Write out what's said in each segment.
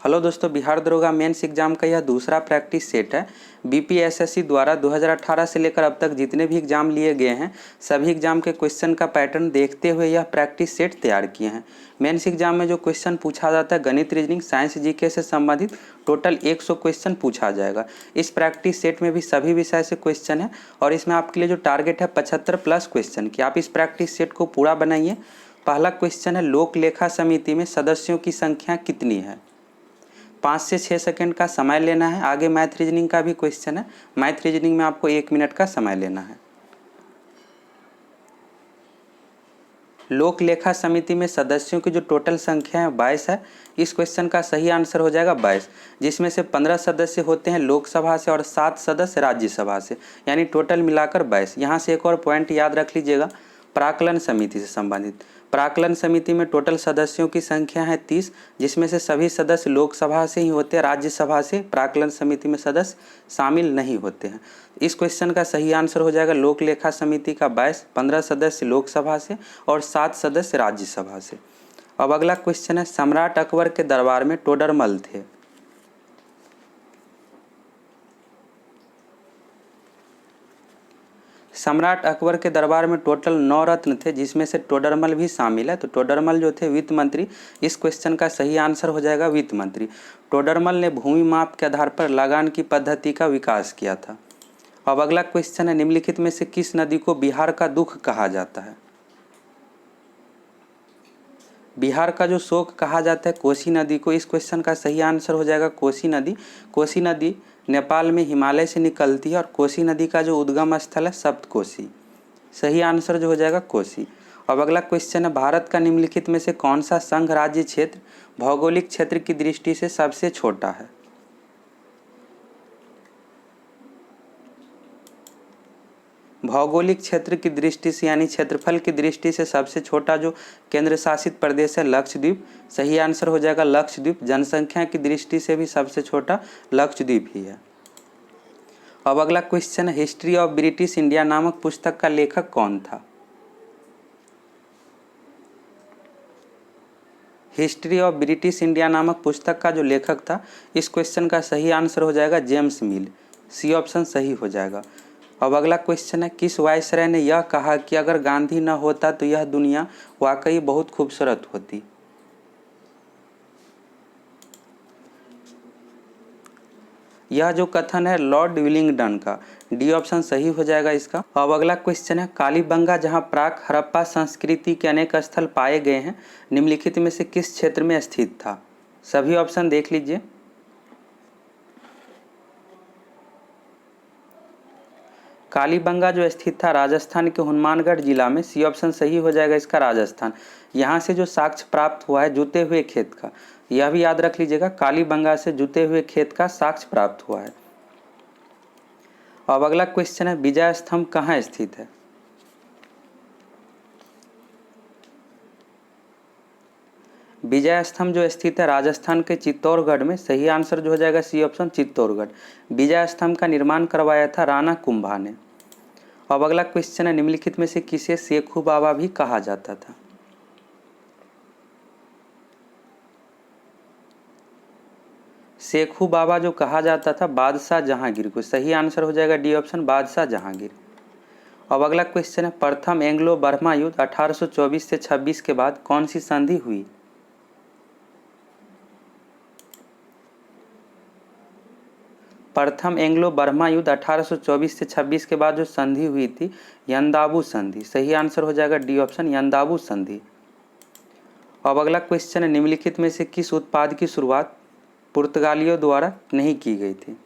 Hello दोस्तों, बिहार दरोगा mains exam का यह दूसरा प्रैक्टिस सेट है। बीपीएसएससी द्वारा 2018 से लेकर अब तक जितने भी एग्जाम लिए गए हैं सभी एग्जाम के क्वेश्चन का पैटर्न देखते हुए यह प्रैक्टिस सेट तैयार किए हैं। मेंस एग्जाम में जो क्वेश्चन पूछा जाता है गणित, रीजनिंग, साइंस, जीके से संबंधित टोटल 100 क्वेश्चन पूछा जाएगा। इस प्रैक्टिस सेट में भी सभी विषय से क्वेश्चन है और इसमें आपके लिए जो टारगेट है 75 प्लस क्वेश्चन की। आप इस प्रैक्टिस सेट को पूरा बनाइए। पहला क्वेश्चन है, लोक लेखा समिति में सदस्यों की संख्या कितनी है। 5 से 6 सेकंड का समय लेना है। आगे मैथ रीजनिंग का भी क्वेश्चन है। मैथ रीजनिंग में आपको 1 मिनट का समय लेना है। लोक लेखा समिति में सदस्यों की जो टोटल संख्या है 22 है। इस क्वेश्चन का सही आंसर हो जाएगा 22, जिसमें से 15 सदस्य होते हैं लोकसभा से और 7 सदस्य राज्यसभा से, यानी टोटल मिलाकर 22। यहाँ से एक और पॉइंट याद रख लीजिएगा, प्राक्कलन समिति से संबंधित। प्राक्कलन समिति में टोटल सदस्यों की संख्या है 30, जिसमें से सभी सदस्य लोकसभा से ही होते हैं, राज्यसभा से प्राक्कलन समिति में सदस्य शामिल नहीं होते हैं। इस क्वेश्चन का सही आंसर हो जाएगा लोक लेखा समिति का 22, 15 सदस्य लोकसभा से और 7 सदस्य राज्यसभा से। अब अगला क्वेश्चन है, सम्राट अकबर के दरबार में टोडरमल थे। सम्राट अकबर के दरबार में टोटल 9 रत्न थे, जिसमें से टोडरमल भी शामिल है। तो टोडरमल जो थे वित्त मंत्री। इस क्वेश्चन का सही आंसर हो जाएगा वित्त मंत्री। टोडरमल ने भूमि माप के आधार पर लगान की पद्धति का विकास किया था। अब अगला क्वेश्चन है, निम्नलिखित में से किस नदी को बिहार का दुख कहा जाता है। बिहार का जो शोक कहा जाता है कोसी नदी को। इस क्वेश्चन का सही आंसर हो जाएगा कोसी नदी। कोसी नदी नेपाल में हिमालय से निकलती है और कोसी नदी का जो उद्गम स्थल है सप्तकोशी। सही आंसर जो हो जाएगा कोसी। अब अगला क्वेश्चन है, भारत का निम्नलिखित में से कौन सा संघ राज्य क्षेत्र भौगोलिक क्षेत्र की दृष्टि से सबसे छोटा है। भौगोलिक क्षेत्र की दृष्टि से यानी क्षेत्रफल की दृष्टि से सबसे छोटा जो केंद्र शासित प्रदेश है लक्षद्वीप। सही आंसर हो जाएगा लक्षद्वीप। जनसंख्या की दृष्टि से भी सबसे छोटा लक्षद्वीप ही है। अब अगला क्वेश्चन है, हिस्ट्री ऑफ ब्रिटिश इंडिया नामक पुस्तक का लेखक कौन था। हिस्ट्री ऑफ ब्रिटिश इंडिया नामक पुस्तक का जो लेखक था, इस क्वेश्चन का सही आंसर हो जाएगा जेम्स मिल। सी ऑप्शन सही हो जाएगा। अब अगला क्वेश्चन है, किस वायसराय ने यह कहा कि अगर गांधी न होता तो यह दुनिया वाकई बहुत खूबसूरत होती। यह जो कथन है लॉर्ड विलिंगडन का। डी ऑप्शन सही हो जाएगा इसका। अब अगला क्वेश्चन है, कालीबंगा जहां प्राक हड़प्पा संस्कृति के अनेक स्थल पाए गए हैं निम्नलिखित में से किस क्षेत्र में स्थित था। सभी ऑप्शन देख लीजिए। कालीबंगा जो स्थित था राजस्थान के हनुमानगढ़ जिला में। सी ऑप्शन सही हो जाएगा इसका राजस्थान। यहाँ से जो साक्ष्य प्राप्त हुआ है जुते हुए खेत का, यह भी याद रख लीजिएगा, कालीबंगा से जुते हुए खेत का साक्ष्य प्राप्त हुआ है। अब अगला क्वेश्चन है, विजय स्तंभ कहाँ स्थित है। विजय स्तंभ जो स्थित है राजस्थान के चित्तौड़गढ़ में। सही आंसर जो हो जाएगा सी ऑप्शन चित्तौड़गढ़। विजय स्तंभ का निर्माण करवाया था राणा कुंभा ने। अब अगला क्वेश्चन है, निम्नलिखित में से किसे शेखू बाबा भी कहा जाता था। शेखू बाबा जो कहा जाता था बादशाह जहांगीर को। सही आंसर हो जाएगा डी ऑप्शन बादशाह जहांगीर। अब अगला क्वेश्चन है, प्रथम एंग्लो बर्मा युद्ध 1824 से 26 के बाद कौन सी संधि हुई। प्रथम एंग्लो बर्मा युद्ध 1824 से 26 के बाद जो संधि हुई थी यंदाबू संधि। सही आंसर हो जाएगा डी ऑप्शन यंदाबू संधि। अब अगला क्वेश्चन है, निम्नलिखित में से किस उत्पाद की शुरुआत पुर्तगालियों द्वारा नहीं की गई थी।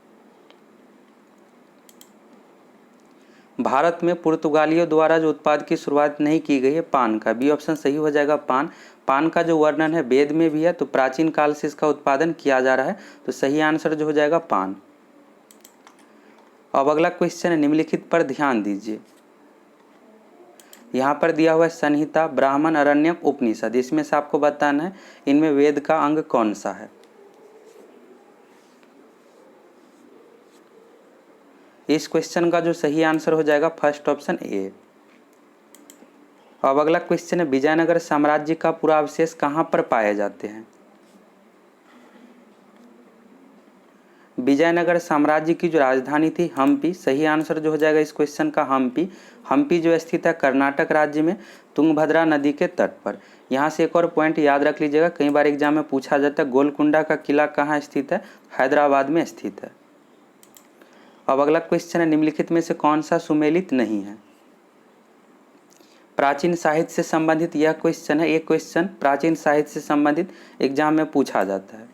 भारत में पुर्तगालियों द्वारा जो उत्पाद की शुरुआत नहीं की गई है पान का। बी ऑप्शन सही हो जाएगा पान। पान का जो वर्णन है वेद में भी है, तो प्राचीन काल से इसका उत्पादन किया जा रहा है, तो सही आंसर जो हो जाएगा पान। अब अगला क्वेश्चन है, निम्नलिखित पर ध्यान दीजिए। यहाँ पर दिया हुआ है संहिता, ब्राह्मण, अरण्यक, उपनिषद। इसमें से आपको बताना है इनमें वेद का अंग कौन सा है। इस क्वेश्चन का जो सही आंसर हो जाएगा फर्स्ट ऑप्शन ए। अब अगला क्वेश्चन है, विजयनगर साम्राज्य का पुरावशेष कहाँ पर पाए जाते हैं। विजयनगर साम्राज्य की जो राजधानी थी हम्पी, सही आंसर जो हो जाएगा इस क्वेश्चन का हम्पी। हम्पी जो स्थित है कर्नाटक राज्य में तुंगभद्रा नदी के तट पर। यहाँ से एक और पॉइंट याद रख लीजिएगा, कई बार एग्जाम में पूछा जाता है गोलकुंडा का किला कहाँ स्थित है, हैदराबाद में स्थित है। अब अगला क्वेश्चन है निम्नलिखित में से कौन सा सुमेलित नहीं है। प्राचीन साहित्य से संबंधित यह क्वेश्चन है, एक क्वेश्चन प्राचीन साहित्य से संबंधित एग्जाम में पूछा जाता है।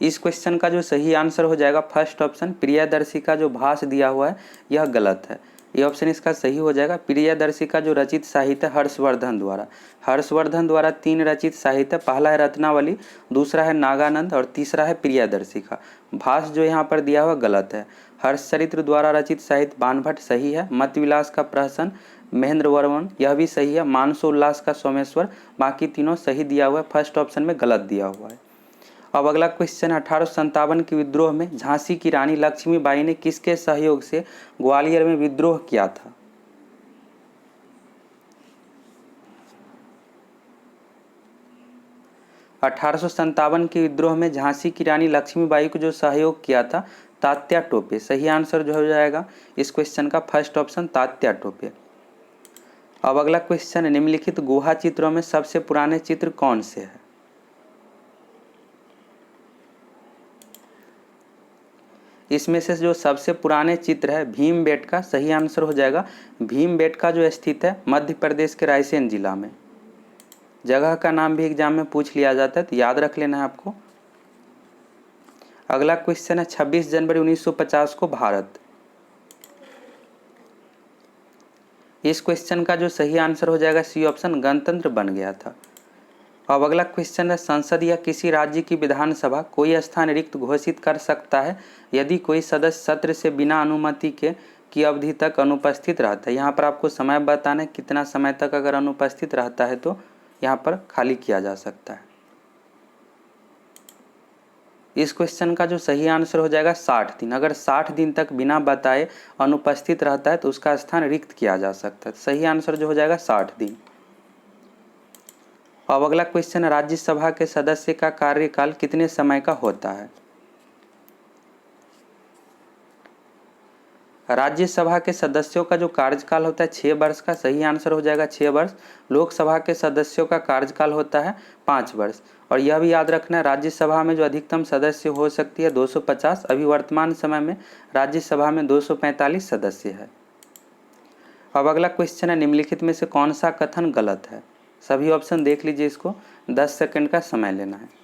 इस क्वेश्चन का जो सही आंसर हो जाएगा फर्स्ट ऑप्शन, प्रियदर्शी का जो भास दिया हुआ है यह गलत है। ये ऑप्शन इसका सही हो जाएगा। प्रियदर्शी का जो रचित साहित्य हर्षवर्धन द्वारा, हर्षवर्धन द्वारा 3 रचित साहित्य, पहला है रत्नावली, दूसरा है नागानंद और तीसरा है प्रियदर्शी का। भास जो यहाँ पर दिया हुआ गलत है। हर्षचरित्र द्वारा रचित साहित्य बाणभट्ट सही है। मत विलास का प्रहसन महेंद्र वर्मन यह भी सही है। मानसोल्लास का सोमेश्वर, बाकी तीनों सही दिया हुआ है, फर्स्ट ऑप्शन में गलत दिया हुआ है। अब अगला क्वेश्चन 1857 के विद्रोह में झांसी की रानी लक्ष्मीबाई ने किसके सहयोग से ग्वालियर में विद्रोह किया था। अठारह के विद्रोह में झांसी की रानी लक्ष्मीबाई को जो सहयोग किया था तात्या टोपे, सही आंसर जो हो जाएगा इस क्वेश्चन का फर्स्ट ऑप्शन तात्या टोपे। अब अगला क्वेश्चन निम्नलिखित गुहा चित्रों में सबसे पुराने चित्र कौन से है। इसमें से जो सबसे पुराने चित्र है भीमबेटका, सही आंसर हो जाएगा। भीमबेटका जो स्थित है मध्य प्रदेश के रायसेन जिला में। जगह का नाम भी एग्जाम में पूछ लिया जाता है तो याद रख लेना है आपको। अगला क्वेश्चन है 26 जनवरी 1950 को भारत। इस क्वेश्चन का जो सही आंसर हो जाएगा सी ऑप्शन, गणतंत्र बन गया था। अब अगला क्वेश्चन है संसद या किसी राज्य की विधानसभा कोई स्थान रिक्त घोषित कर सकता है यदि कोई सदस्य सत्र से बिना अनुमति के की अवधि तक अनुपस्थित रहता है। यहाँ पर आपको समय बताना है कितना समय तक अगर अनुपस्थित रहता है तो यहाँ पर खाली किया जा सकता है। इस क्वेश्चन का जो सही आंसर हो जाएगा 60 दिन। अगर 60 दिन तक बिना बताए अनुपस्थित रहता है तो उसका स्थान रिक्त किया जा सकता है। सही आंसर जो हो जाएगा 60 दिन। अब अगला क्वेश्चन है राज्यसभा के सदस्य का कार्यकाल कितने समय का होता है। राज्यसभा के सदस्यों का जो कार्यकाल होता है 6 वर्ष का, सही आंसर हो जाएगा 6 वर्ष। लोकसभा के सदस्यों का कार्यकाल होता है 5 वर्ष। और यह भी याद रखना है राज्यसभा में जो अधिकतम सदस्य हो सकती है 250, अभी वर्तमान समय में राज्यसभा में 245 सदस्य है। अब अगला क्वेश्चन है निम्नलिखित में से कौन सा कथन गलत है। सभी ऑप्शन देख लीजिए, इसको 10 सेकंड का समय लेना है।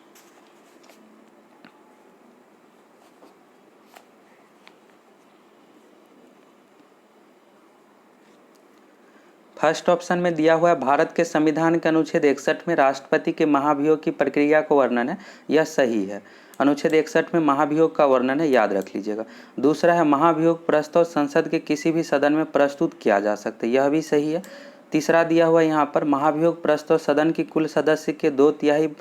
फर्स्ट ऑप्शन में दिया हुआ है भारत के संविधान के अनुच्छेद 61 में राष्ट्रपति के महाभियोग की प्रक्रिया को वर्णन है, यह सही है। अनुच्छेद 61 में महाभियोग का वर्णन है, याद रख लीजिएगा। दूसरा है महाभियोग प्रस्ताव संसद के किसी भी सदन में प्रस्तुत किया जा सकता है, यह भी सही है। तीसरा दिया हुआ यहाँ पर महाभियोग प्रस्ताव सदन की कुल सदस्य के 2/3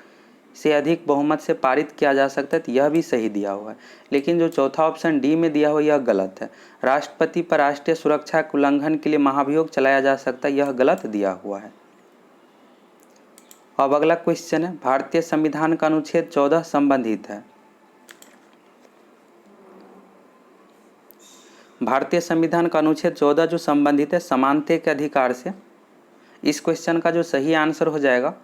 से अधिक बहुमत से पारित किया जा सकता है, तो यह भी सही दिया हुआ है। लेकिन जो चौथा ऑप्शन डी में दिया हुआ यह गलत है। राष्ट्रपति पर राष्ट्रीय सुरक्षा के उल्लंघन के लिए महाभियोग चलाया जा सकता है, यह गलत दिया हुआ है। अब अगला क्वेश्चन है भारतीय संविधान का अनुच्छेद 14 संबंधित है। भारतीय संविधान का अनुच्छेद 14 जो संबंधित है समानता के अधिकार से। इस क्वेश्चन का जो सही आंसर हो जाएगा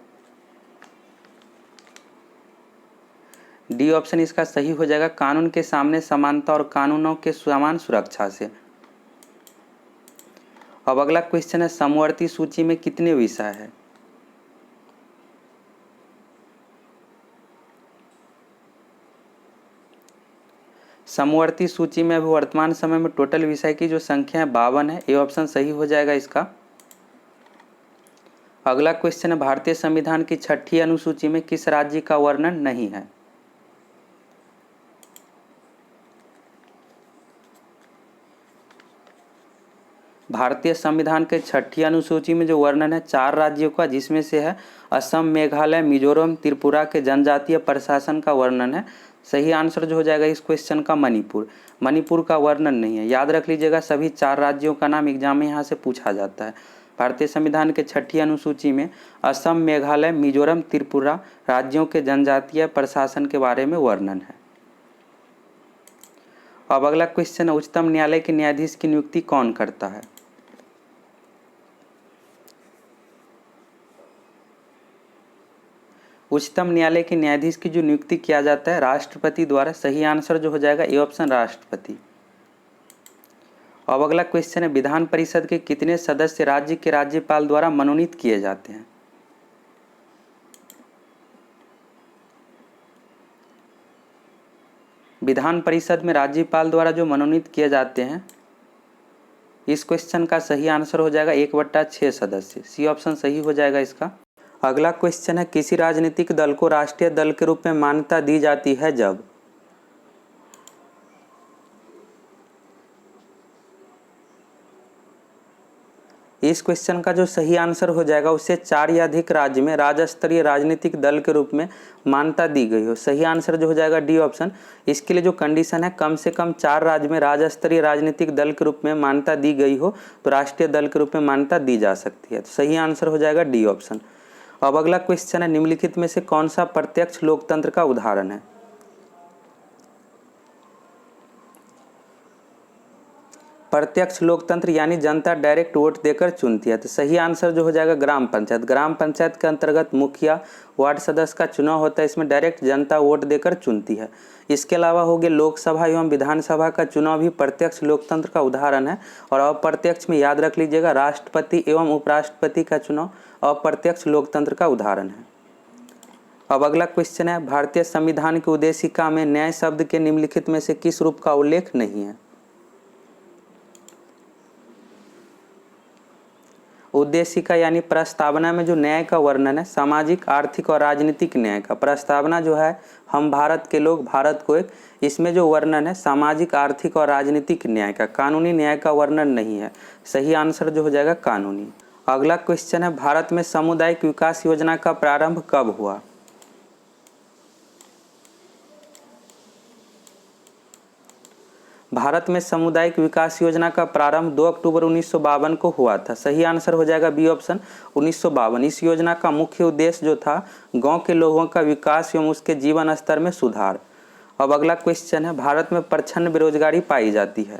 डी ऑप्शन इसका सही हो जाएगा, कानून के सामने समानता और कानूनों के समान सुरक्षा से। अब अगला क्वेश्चन है समवर्ती सूची में कितने विषय है। समवर्ती सूची में अभी वर्तमान समय में टोटल विषय की जो संख्या है 52 है, ये ऑप्शन सही हो जाएगा इसका। अगला क्वेश्चन है भारतीय संविधान की 6ठी अनुसूची में किस राज्य का वर्णन नहीं है। भारतीय संविधान के 6ठी अनुसूची में जो वर्णन है 4 राज्यों का, जिसमें से है असम, मेघालय, मिजोरम, त्रिपुरा के जनजातीय प्रशासन का वर्णन है। सही आंसर जो हो जाएगा इस क्वेश्चन का मणिपुर। मणिपुर का वर्णन नहीं है, याद रख लीजिएगा। सभी 4 राज्यों का नाम एग्जाम में यहाँ से पूछा जाता है। भारतीय संविधान के 6ठी अनुसूची में असम, मेघालय, मिजोरम, त्रिपुरा राज्यों के जनजातीय प्रशासन के बारे में वर्णन है। अब अगला क्वेश्चन है, उच्चतम न्यायालय के न्यायाधीश की नियुक्ति कौन करता है? उच्चतम न्यायालय के न्यायाधीश की जो नियुक्ति किया जाता है राष्ट्रपति द्वारा। सही आंसर जो हो जाएगा ए ऑप्शन, राष्ट्रपति। अब अगला क्वेश्चन है, विधान परिषद के कितने सदस्य राज्य के राज्यपाल द्वारा मनोनीत किए जाते हैं? विधान परिषद में राज्यपाल द्वारा जो मनोनीत किए जाते हैं, इस क्वेश्चन का सही आंसर हो जाएगा 1/6 सदस्य। सी ऑप्शन सही हो जाएगा इसका। अगला क्वेश्चन है, किसी राजनीतिक दल को राष्ट्रीय दल के रूप में मान्यता दी जाती है जब? इस क्वेश्चन का जो सही आंसर हो जाएगा, उससे 4 या अधिक राज्य में राज्य स्तरीय राजनीतिक दल के रूप में मान्यता दी गई हो। सही आंसर जो हो जाएगा डी ऑप्शन। इसके लिए जो कंडीशन है, कम से कम 4 राज्य में राज्य स्तरीय राजनीतिक दल के रूप में मान्यता दी गई हो तो राष्ट्रीय दल के रूप में मान्यता दी जा सकती है। तो सही आंसर हो जाएगा डी ऑप्शन। अब अगला क्वेश्चन है, निम्नलिखित में से कौन सा प्रत्यक्ष लोकतंत्र का उदाहरण है? प्रत्यक्ष लोकतंत्र यानी जनता डायरेक्ट वोट देकर चुनती है। तो सही आंसर जो हो जाएगा ग्राम पंचायत। ग्राम पंचायत के अंतर्गत मुखिया, वार्ड सदस्य का चुनाव होता है, इसमें डायरेक्ट जनता वोट देकर चुनती है। इसके अलावा हो गया लोकसभा एवं विधानसभा का चुनाव भी प्रत्यक्ष लोकतंत्र का उदाहरण है। और अप्रत्यक्ष में याद रख लीजिएगा, राष्ट्रपति एवं उपराष्ट्रपति का चुनाव अप्रत्यक्ष लोकतंत्र का उदाहरण है। अब अगला क्वेश्चन है, भारतीय संविधान की उद्देशिका में न्याय शब्द के निम्नलिखित में से किस रूप का उल्लेख नहीं है? उद्देशिका यानी प्रस्तावना में जो न्याय का वर्णन है, सामाजिक, आर्थिक और राजनीतिक न्याय का। प्रस्तावना जो है हम भारत के लोग, भारत को एक, इसमें जो वर्णन है सामाजिक, आर्थिक और राजनीतिक न्याय का। कानूनी न्याय का वर्णन नहीं है। सही आंसर जो हो जाएगा कानूनी। अगला क्वेश्चन है, भारत में सामुदायिक विकास योजना का प्रारंभ कब हुआ? भारत में सामुदायिक विकास योजना का प्रारंभ 2 अक्टूबर 1952 को हुआ था। सही आंसर हो जाएगा बी ऑप्शन, 1952। इस योजना का मुख्य उद्देश्य जो था, गांव के लोगों का विकास एवं उसके जीवन स्तर में सुधार। अब अगला क्वेश्चन है, भारत में प्रच्छन्न बेरोजगारी पाई जाती है।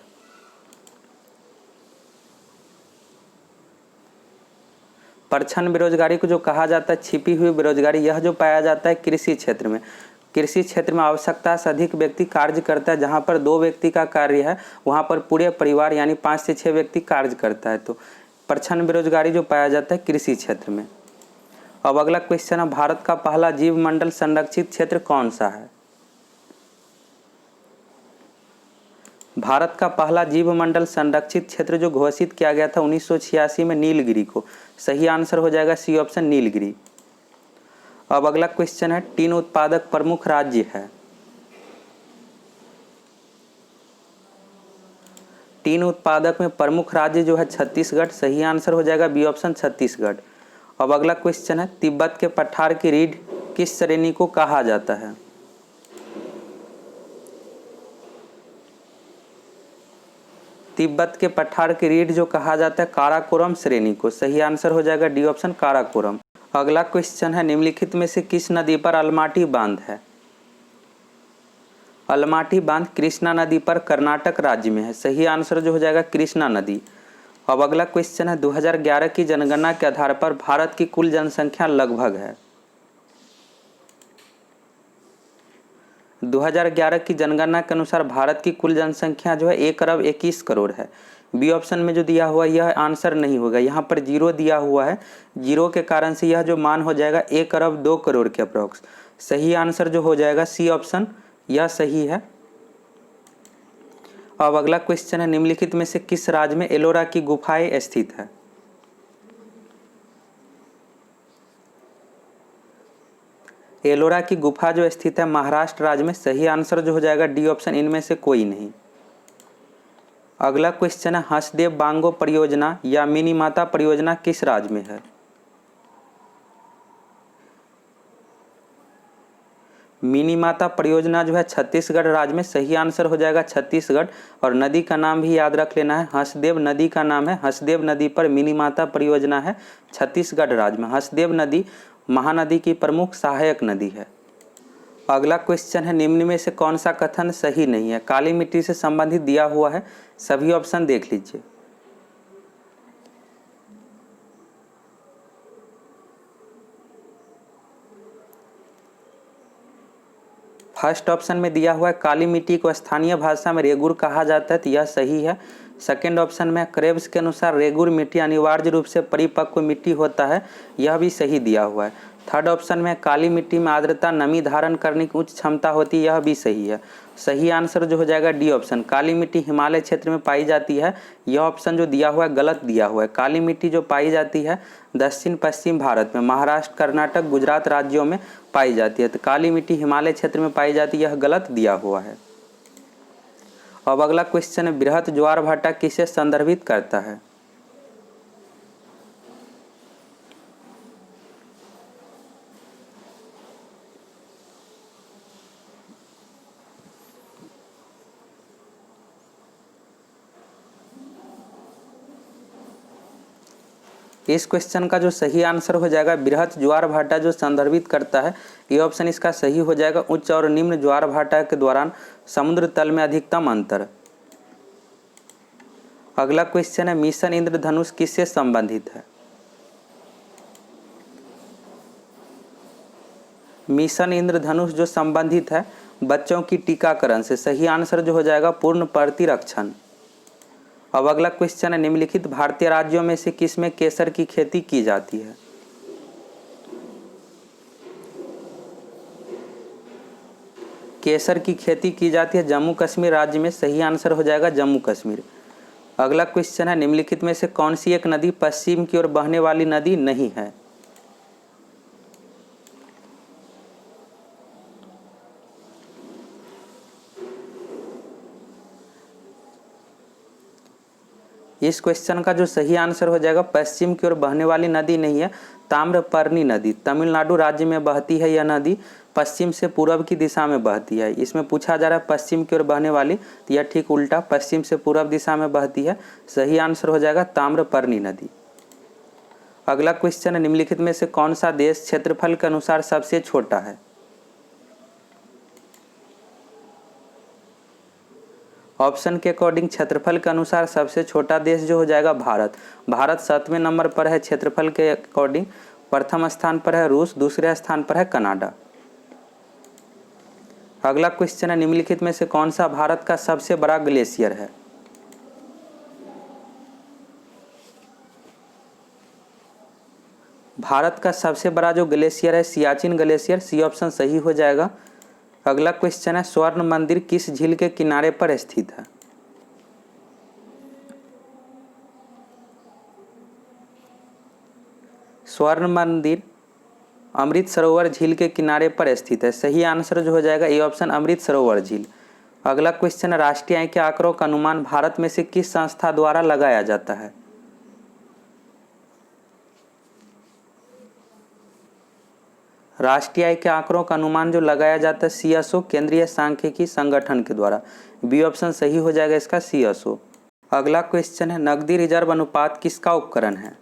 प्रच्छन्न बेरोजगारी को जो कहा जाता है छिपी हुई बेरोजगारी, यह जो पाया जाता है कृषि क्षेत्र में। कृषि क्षेत्र में आवश्यकता से अधिक व्यक्ति कार्य करता है। जहाँ पर 2 व्यक्ति का कार्य है, वहाँ पर पूरे परिवार यानी 5 से 6 व्यक्ति कार्य करता है। तो प्रच्छन्न बेरोजगारी जो पाया जाता है कृषि क्षेत्र में। अब अगला क्वेश्चन है, भारत का पहला जीव मंडल संरक्षित क्षेत्र कौन सा है? भारत का पहला जीव मंडल संरक्षित क्षेत्र जो घोषित किया गया था 1986 में, नीलगिरी को। सही आंसर हो जाएगा सी ऑप्शन, नीलगिरी। अब अगला क्वेश्चन है, टीन उत्पादक प्रमुख राज्य है। टीन उत्पादक में प्रमुख राज्य जो है छत्तीसगढ़। सही आंसर हो जाएगा बी ऑप्शन, छत्तीसगढ़। अब अगला क्वेश्चन है, तिब्बत के पठार की रीढ़ किस श्रेणी को कहा जाता है? तिब्बत के पठार की रीढ़ जो कहा जाता है काराकोरम श्रेणी को। सही आंसर हो जाएगा डी ऑप्शन, काराकोरम। अगला क्वेश्चन है, निम्नलिखित में से किस नदी पर अलमाटी बांध है? अलमाटी बांध कृष्णा नदी पर कर्नाटक राज्य में है। सही आंसर जो हो जाएगा कृष्णा नदी। अब अगला क्वेश्चन है, 2011 की जनगणना के आधार पर भारत की कुल जनसंख्या लगभग है। 2011 की जनगणना के अनुसार भारत की कुल जनसंख्या जो है 1 अरब 21 करोड़ है। बी ऑप्शन में जो दिया हुआ यह आंसर नहीं होगा, यहाँ पर 0 दिया हुआ है। 0 के कारण से यह जो मान हो जाएगा 1 अरब 2 करोड़ के अप्रोक्स। सही आंसर जो हो जाएगा सी ऑप्शन, यह सही है। अब अगला क्वेश्चन है, निम्नलिखित में से किस राज्य में एलोरा की गुफाएं स्थित है? एलोरा की गुफा जो स्थित है महाराष्ट्र राज्य में। सही आंसर जो हो जाएगा डी ऑप्शन, इनमें से कोई नहीं। अगला क्वेश्चन है, हंसदेव बांगो परियोजना या मिनीमाता परियोजना किस राज्य में है? मिनीमाता परियोजना जो है छत्तीसगढ़ राज्य में, सही आंसर हो जाएगा छत्तीसगढ़। और नदी का नाम भी याद रख लेना है, हंसदेव नदी का नाम है, हंसदेव नदी पर मिनीमाता परियोजना है छत्तीसगढ़ राज्य में। हंसदेव नदी महानदी की प्रमुख सहायक नदी है। अगला क्वेश्चन है, निम्न में से कौन सा कथन सही नहीं है? काली मिट्टी से संबंधित दिया हुआ है, सभी ऑप्शन देख लीजिए। फर्स्ट ऑप्शन में दिया हुआ है काली मिट्टी को स्थानीय भाषा में रेगुर कहा जाता है, तो यह सही है। सेकेंड ऑप्शन में क्रेब्स के अनुसार रेगुर मिट्टी अनिवार्य रूप से परिपक्व मिट्टी होता है, यह भी सही दिया हुआ है। थर्ड ऑप्शन में काली मिट्टी में आर्द्रता नमी धारण करने की उच्च क्षमता होती है, यह भी सही है। सही आंसर जो हो जाएगा डी ऑप्शन, काली मिट्टी हिमालय क्षेत्र में पाई जाती है। यह ऑप्शन जो दिया हुआ है गलत दिया हुआ है। काली मिट्टी जो पाई जाती है दक्षिण पश्चिम भारत में, महाराष्ट्र, कर्नाटक, गुजरात राज्यों में पाई जाती है, तो काली मिट्टी हिमालय क्षेत्र में पाई जाती है, यह गलत दिया हुआ है। अब अगला क्वेश्चन है, बृहत ज्वार भाटा किसे संदर्भित करता है? इस क्वेश्चन का जो सही आंसर हो जाएगा बृहत ज्वार भाटा जो संदर्भित करता है, ये ऑप्शन इसका सही हो जाएगा। उच्च और निम्न ज्वार भाटा के दौरान समुद्र तल में अधिकतम अंतर। अगला क्वेश्चन है, मिशन इंद्रधनुष किससे संबंधित है? मिशन इंद्रधनुष जो संबंधित है बच्चों की टीकाकरण से। सही आंसर जो हो जाएगा पूर्ण प्रतिरक्षण। अब अगला क्वेश्चन है, निम्नलिखित भारतीय राज्यों में से किस में केसर की खेती की जाती है? केसर की खेती की जाती है जम्मू कश्मीर राज्य में। सही आंसर हो जाएगा जम्मू कश्मीर। अगला क्वेश्चन है, निम्नलिखित में से कौन सी एक नदी पश्चिम की ओर बहने वाली नदी नहीं है? इस क्वेश्चन का जो सही आंसर हो जाएगा पश्चिम की ओर बहने वाली नदी नहीं है, ताम्रपर्णी नदी तमिलनाडु राज्य में बहती है। यह नदी पश्चिम से पूर्व की दिशा में बहती है। इसमें पूछा जा रहा है पश्चिम की ओर बहने वाली, तो यह ठीक उल्टा पश्चिम से पूर्व दिशा में बहती है। सही आंसर हो जाएगा ताम्रपर्णी नदी। अगला क्वेश्चन है, निम्नलिखित में से कौन सा देश क्षेत्रफल के अनुसार सबसे छोटा है? ऑप्शन के अकॉर्डिंग क्षेत्रफल के अनुसार सबसे छोटा देश जो हो जाएगा भारत। भारत 7वें नंबर पर है क्षेत्रफल के अकॉर्डिंग। प्रथम स्थान पर है रूस, दूसरे स्थान पर है कनाडा। अगला क्वेश्चन है, निम्नलिखित में से कौन सा भारत का सबसे बड़ा ग्लेशियर है? भारत का सबसे बड़ा जो ग्लेशियर है सियाचिन ग्लेशियर। सी ऑप्शन सही हो जाएगा। अगला क्वेश्चन है, स्वर्ण मंदिर किस झील के किनारे पर स्थित है? स्वर्ण मंदिर अमृत सरोवर झील के किनारे पर स्थित है। सही आंसर जो हो जाएगा ए ऑप्शन अमृत सरोवर झील। अगला क्वेश्चन है, राष्ट्रीय आय के आंकड़ों का अनुमान भारत में से किस संस्था द्वारा लगाया जाता है? राष्ट्रीय आय के आंकड़ों का अनुमान जो लगाया जाता है सीएसओ केंद्रीय सांख्यिकी संगठन के द्वारा। बी ऑप्शन सही हो जाएगा इसका सीएसओ। अगला क्वेश्चन है, नकदी रिजर्व अनुपात किसका उपकरण है?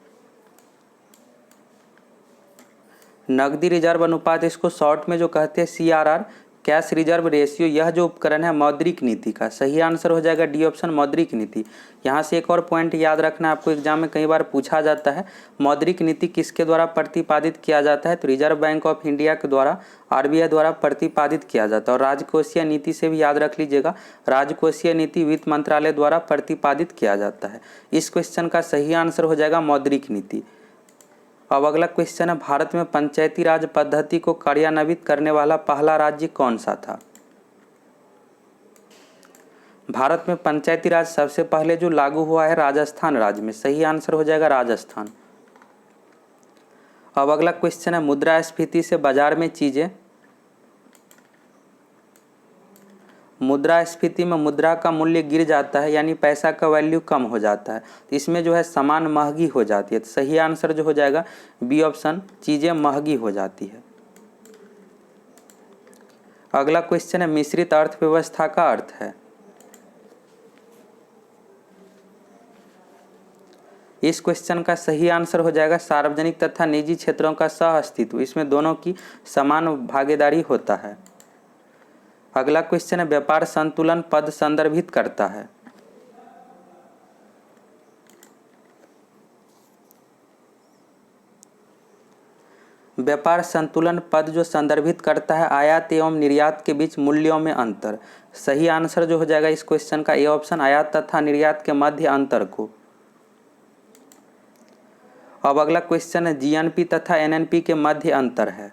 नकदी रिजर्व अनुपात इसको शॉर्ट में जो कहते हैं सीआरआर, कैश रिजर्व रेशियो, यह जो उपकरण है मौद्रिक नीति का। सही आंसर हो जाएगा डी ऑप्शन मौद्रिक नीति। यहाँ से एक और पॉइंट याद रखना, आपको एग्जाम में कई बार पूछा जाता है मौद्रिक नीति किसके द्वारा प्रतिपादित किया जाता है, तो रिजर्व बैंक ऑफ इंडिया के द्वारा, आरबीआई द्वारा प्रतिपादित किया जाता है। और राजकोषीय नीति से भी याद रख लीजिएगा, राजकोषीय नीति वित्त मंत्रालय द्वारा प्रतिपादित किया जाता है। इस क्वेश्चन का सही आंसर हो जाएगा मौद्रिक नीति। अब अगला क्वेश्चन है, भारत में पंचायती राज पद्धति को कार्यान्वित करने वाला पहला राज्य कौन सा था? भारत में पंचायती राज सबसे पहले जो लागू हुआ है राजस्थान राज्य में। सही आंसर हो जाएगा राजस्थान। अब अगला क्वेश्चन है, मुद्रास्फीति से बाजार में चीजें, मुद्रास्फीति में मुद्रा का मूल्य गिर जाता है यानी पैसा का वैल्यू कम हो जाता है, तो इसमें जो है सामान महंगी हो जाती है। तो सही आंसर जो हो जाएगा बी ऑप्शन, चीज़ें महंगी हो जाती है। अगला क्वेश्चन है मिश्रित अर्थव्यवस्था का अर्थ है। इस क्वेश्चन का सही आंसर हो जाएगा सार्वजनिक तथा निजी क्षेत्रों का सह अस्तित्व, इसमें दोनों की समान भागीदारी होता है। अगला क्वेश्चन है व्यापार संतुलन पद संदर्भित करता है। व्यापार संतुलन पद जो संदर्भित करता है आयात एवं निर्यात के बीच मूल्यों में अंतर। सही आंसर जो हो जाएगा इस क्वेश्चन का ए ऑप्शन, आयात तथा निर्यात के मध्य अंतर को। अब अगला क्वेश्चन है जीएनपी तथा एनएनपी के मध्य अंतर है।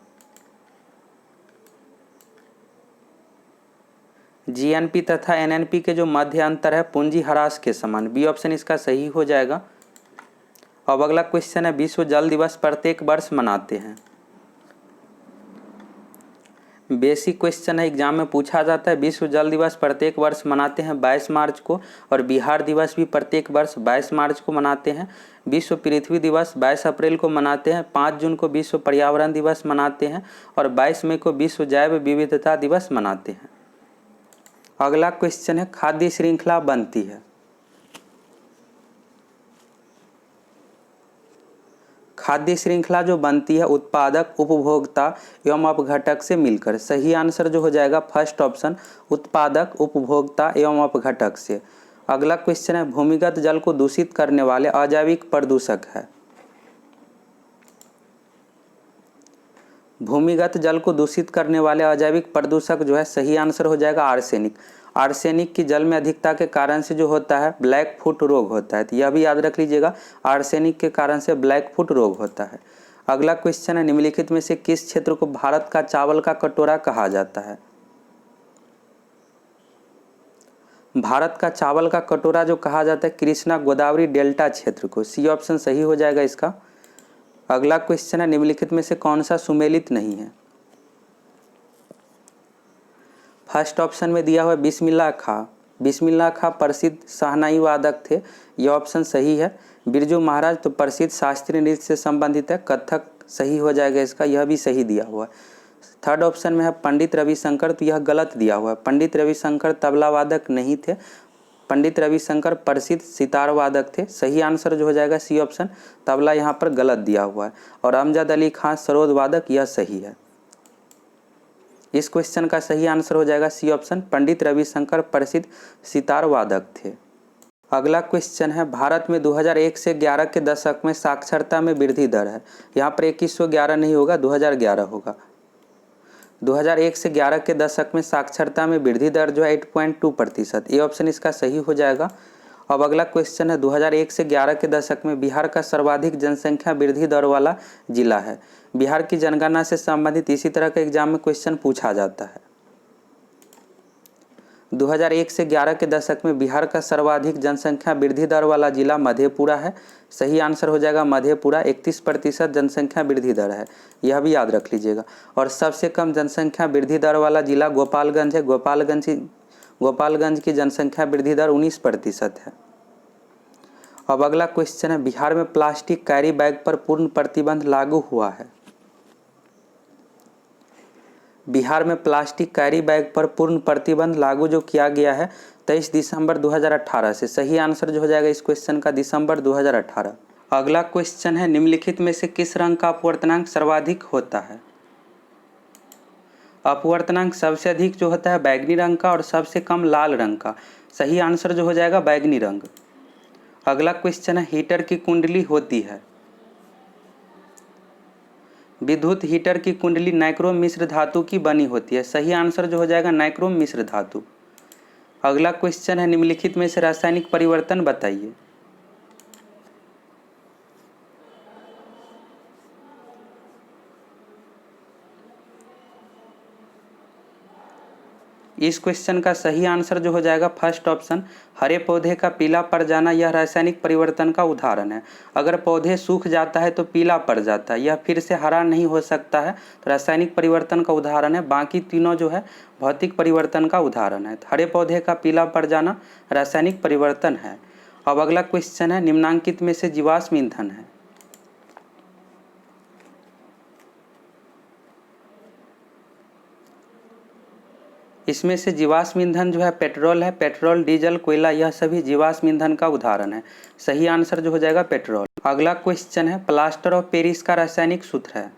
जीएनपी तथा एनएनपी के जो मध्य अंतर है पूंजी ह्रास के समान, बी ऑप्शन इसका सही हो जाएगा। अब अगला क्वेश्चन है विश्व जल दिवस प्रत्येक वर्ष मनाते हैं। बेसिक क्वेश्चन है, एग्जाम में पूछा जाता है। विश्व जल दिवस प्रत्येक वर्ष मनाते हैं 22 मार्च को, और बिहार दिवस भी प्रत्येक वर्ष 22 मार्च को मनाते हैं। विश्व पृथ्वी दिवस 22 अप्रैल को मनाते हैं। 5 जून को विश्व पर्यावरण दिवस मनाते हैं और 22 मई को विश्व जैव विविधता दिवस मनाते हैं। अगला क्वेश्चन है खाद्य श्रृंखला बनती है। खाद्य श्रृंखला जो बनती है उत्पादक, उपभोक्ता एवं अपघटक से मिलकर। सही आंसर जो हो जाएगा फर्स्ट ऑप्शन, उत्पादक, उपभोक्ता एवं अपघटक से। अगला क्वेश्चन है भूमिगत जल को दूषित करने वाले अजैविक प्रदूषक है। भूमिगत जल को दूषित करने वाले अजैविक प्रदूषक जो है सही आंसर हो जाएगा आर्सेनिक। आर्सेनिक की जल में अधिकता के कारण से जो होता है ब्लैक फुट रोग होता है, तो यह भी याद रख लीजिएगा, आर्सेनिक के कारण से ब्लैक फुट रोग होता है। अगला क्वेश्चन है निम्नलिखित में से किस क्षेत्र को भारत का चावल का कटोरा कहा जाता है। भारत का चावल का कटोरा जो कहा जाता है कृष्णा गोदावरी डेल्टा क्षेत्र को, सी ऑप्शन सही हो जाएगा इसका। अगला क्वेश्चन है निम्नलिखित में से कौन सा सुमेलित नहीं है। फर्स्ट ऑप्शन में दिया हुआ बिस्मिल्लाह खां। बिस्मिल्लाह खां प्रसिद्ध शहनाई वादक थे, यह ऑप्शन सही है। बिरजू महाराज तो प्रसिद्ध शास्त्रीय नृत्य से संबंधित है, कथक सही हो जाएगा इसका, यह भी सही दिया हुआ है। थर्ड ऑप्शन में है पंडित रविशंकर, तो यह गलत दिया हुआ है। पंडित रविशंकर तबला वादक नहीं थे, पंडित रविशंकर प्रसिद्ध सितार वादक थे। सही आंसर जो हो जाएगा सी ऑप्शन, तबला यहाँ पर गलत दिया हुआ है। और अमजद अली खान सरोद वादक, यह सही है। इस क्वेश्चन का सही आंसर हो जाएगा सी ऑप्शन, पंडित रविशंकर प्रसिद्ध सितार वादक थे। अगला क्वेश्चन है भारत में 2001 से 11 के दशक में साक्षरता में वृद्धि दर है। यहाँ पर 2111 नहीं होगा, 2011 होगा। 2001 से 11 के दशक में साक्षरता में वृद्धि दर जो है 8.2%, ये ऑप्शन इसका सही हो जाएगा। अब अगला क्वेश्चन है 2001 से 11 के दशक में बिहार का सर्वाधिक जनसंख्या वृद्धि दर वाला जिला है। बिहार की जनगणना से संबंधित इसी तरह का एग्जाम में क्वेश्चन पूछा जाता है। 2001 से 11 के दशक में बिहार का सर्वाधिक जनसंख्या वृद्धि दर वाला जिला मधेपुरा है। सही आंसर हो जाएगा मधेपुरा, 31% जनसंख्या वृद्धि दर है, यह भी याद रख लीजिएगा। और सबसे कम जनसंख्या वृद्धि दर वाला जिला गोपालगंज है। गोपालगंज की जनसंख्या वृद्धि दर 19% है। अब अगला क्वेश्चन है बिहार में प्लास्टिक कैरी बैग पर पूर्ण प्रतिबंध लागू हुआ है। बिहार में प्लास्टिक कैरी बैग पर पूर्ण प्रतिबंध लागू जो किया गया है 23 दिसंबर 2018 से। सही आंसर जो हो जाएगा इस क्वेश्चन का दिसंबर 2018। अगला क्वेश्चन है निम्नलिखित में से किस रंग का अपवर्तनांक सर्वाधिक होता है। अपवर्तनांक सबसे अधिक जो होता है बैगनी रंग का और सबसे कम लाल रंग का। सही आंसर जो हो जाएगा बैगनी रंग। अगला क्वेश्चन है हीटर की कुंडली होती है। विद्युत हीटर की कुंडली नाइक्रोम मिश्र धातु की बनी होती है। सही आंसर जो हो जाएगा नाइक्रोम मिश्र धातु। अगला क्वेश्चन है निम्नलिखित में से रासायनिक परिवर्तन बताइए। इस क्वेश्चन का सही आंसर जो हो जाएगा फर्स्ट ऑप्शन, हरे पौधे का पीला पड़ जाना, यह रासायनिक परिवर्तन का उदाहरण है। अगर पौधे सूख जाता है तो पीला पड़ जाता है, यह फिर से हरा नहीं हो सकता है, तो रासायनिक परिवर्तन का उदाहरण है। बाकी तीनों जो है भौतिक परिवर्तन का उदाहरण है। हरे पौधे का पीला पड़ जाना रासायनिक परिवर्तन है। अब अगला क्वेश्चन है निम्नांकित में से जीवाश्म ईंधन है। इसमें से जीवाश्म ईंधन जो है पेट्रोल है, पेट्रोल, डीजल, कोयला, यह सभी जीवाश्म ईंधन का उदाहरण है। सही आंसर जो हो जाएगा पेट्रोल। अगला क्वेश्चन है प्लास्टर ऑफ पेरिस का रासायनिक सूत्र है।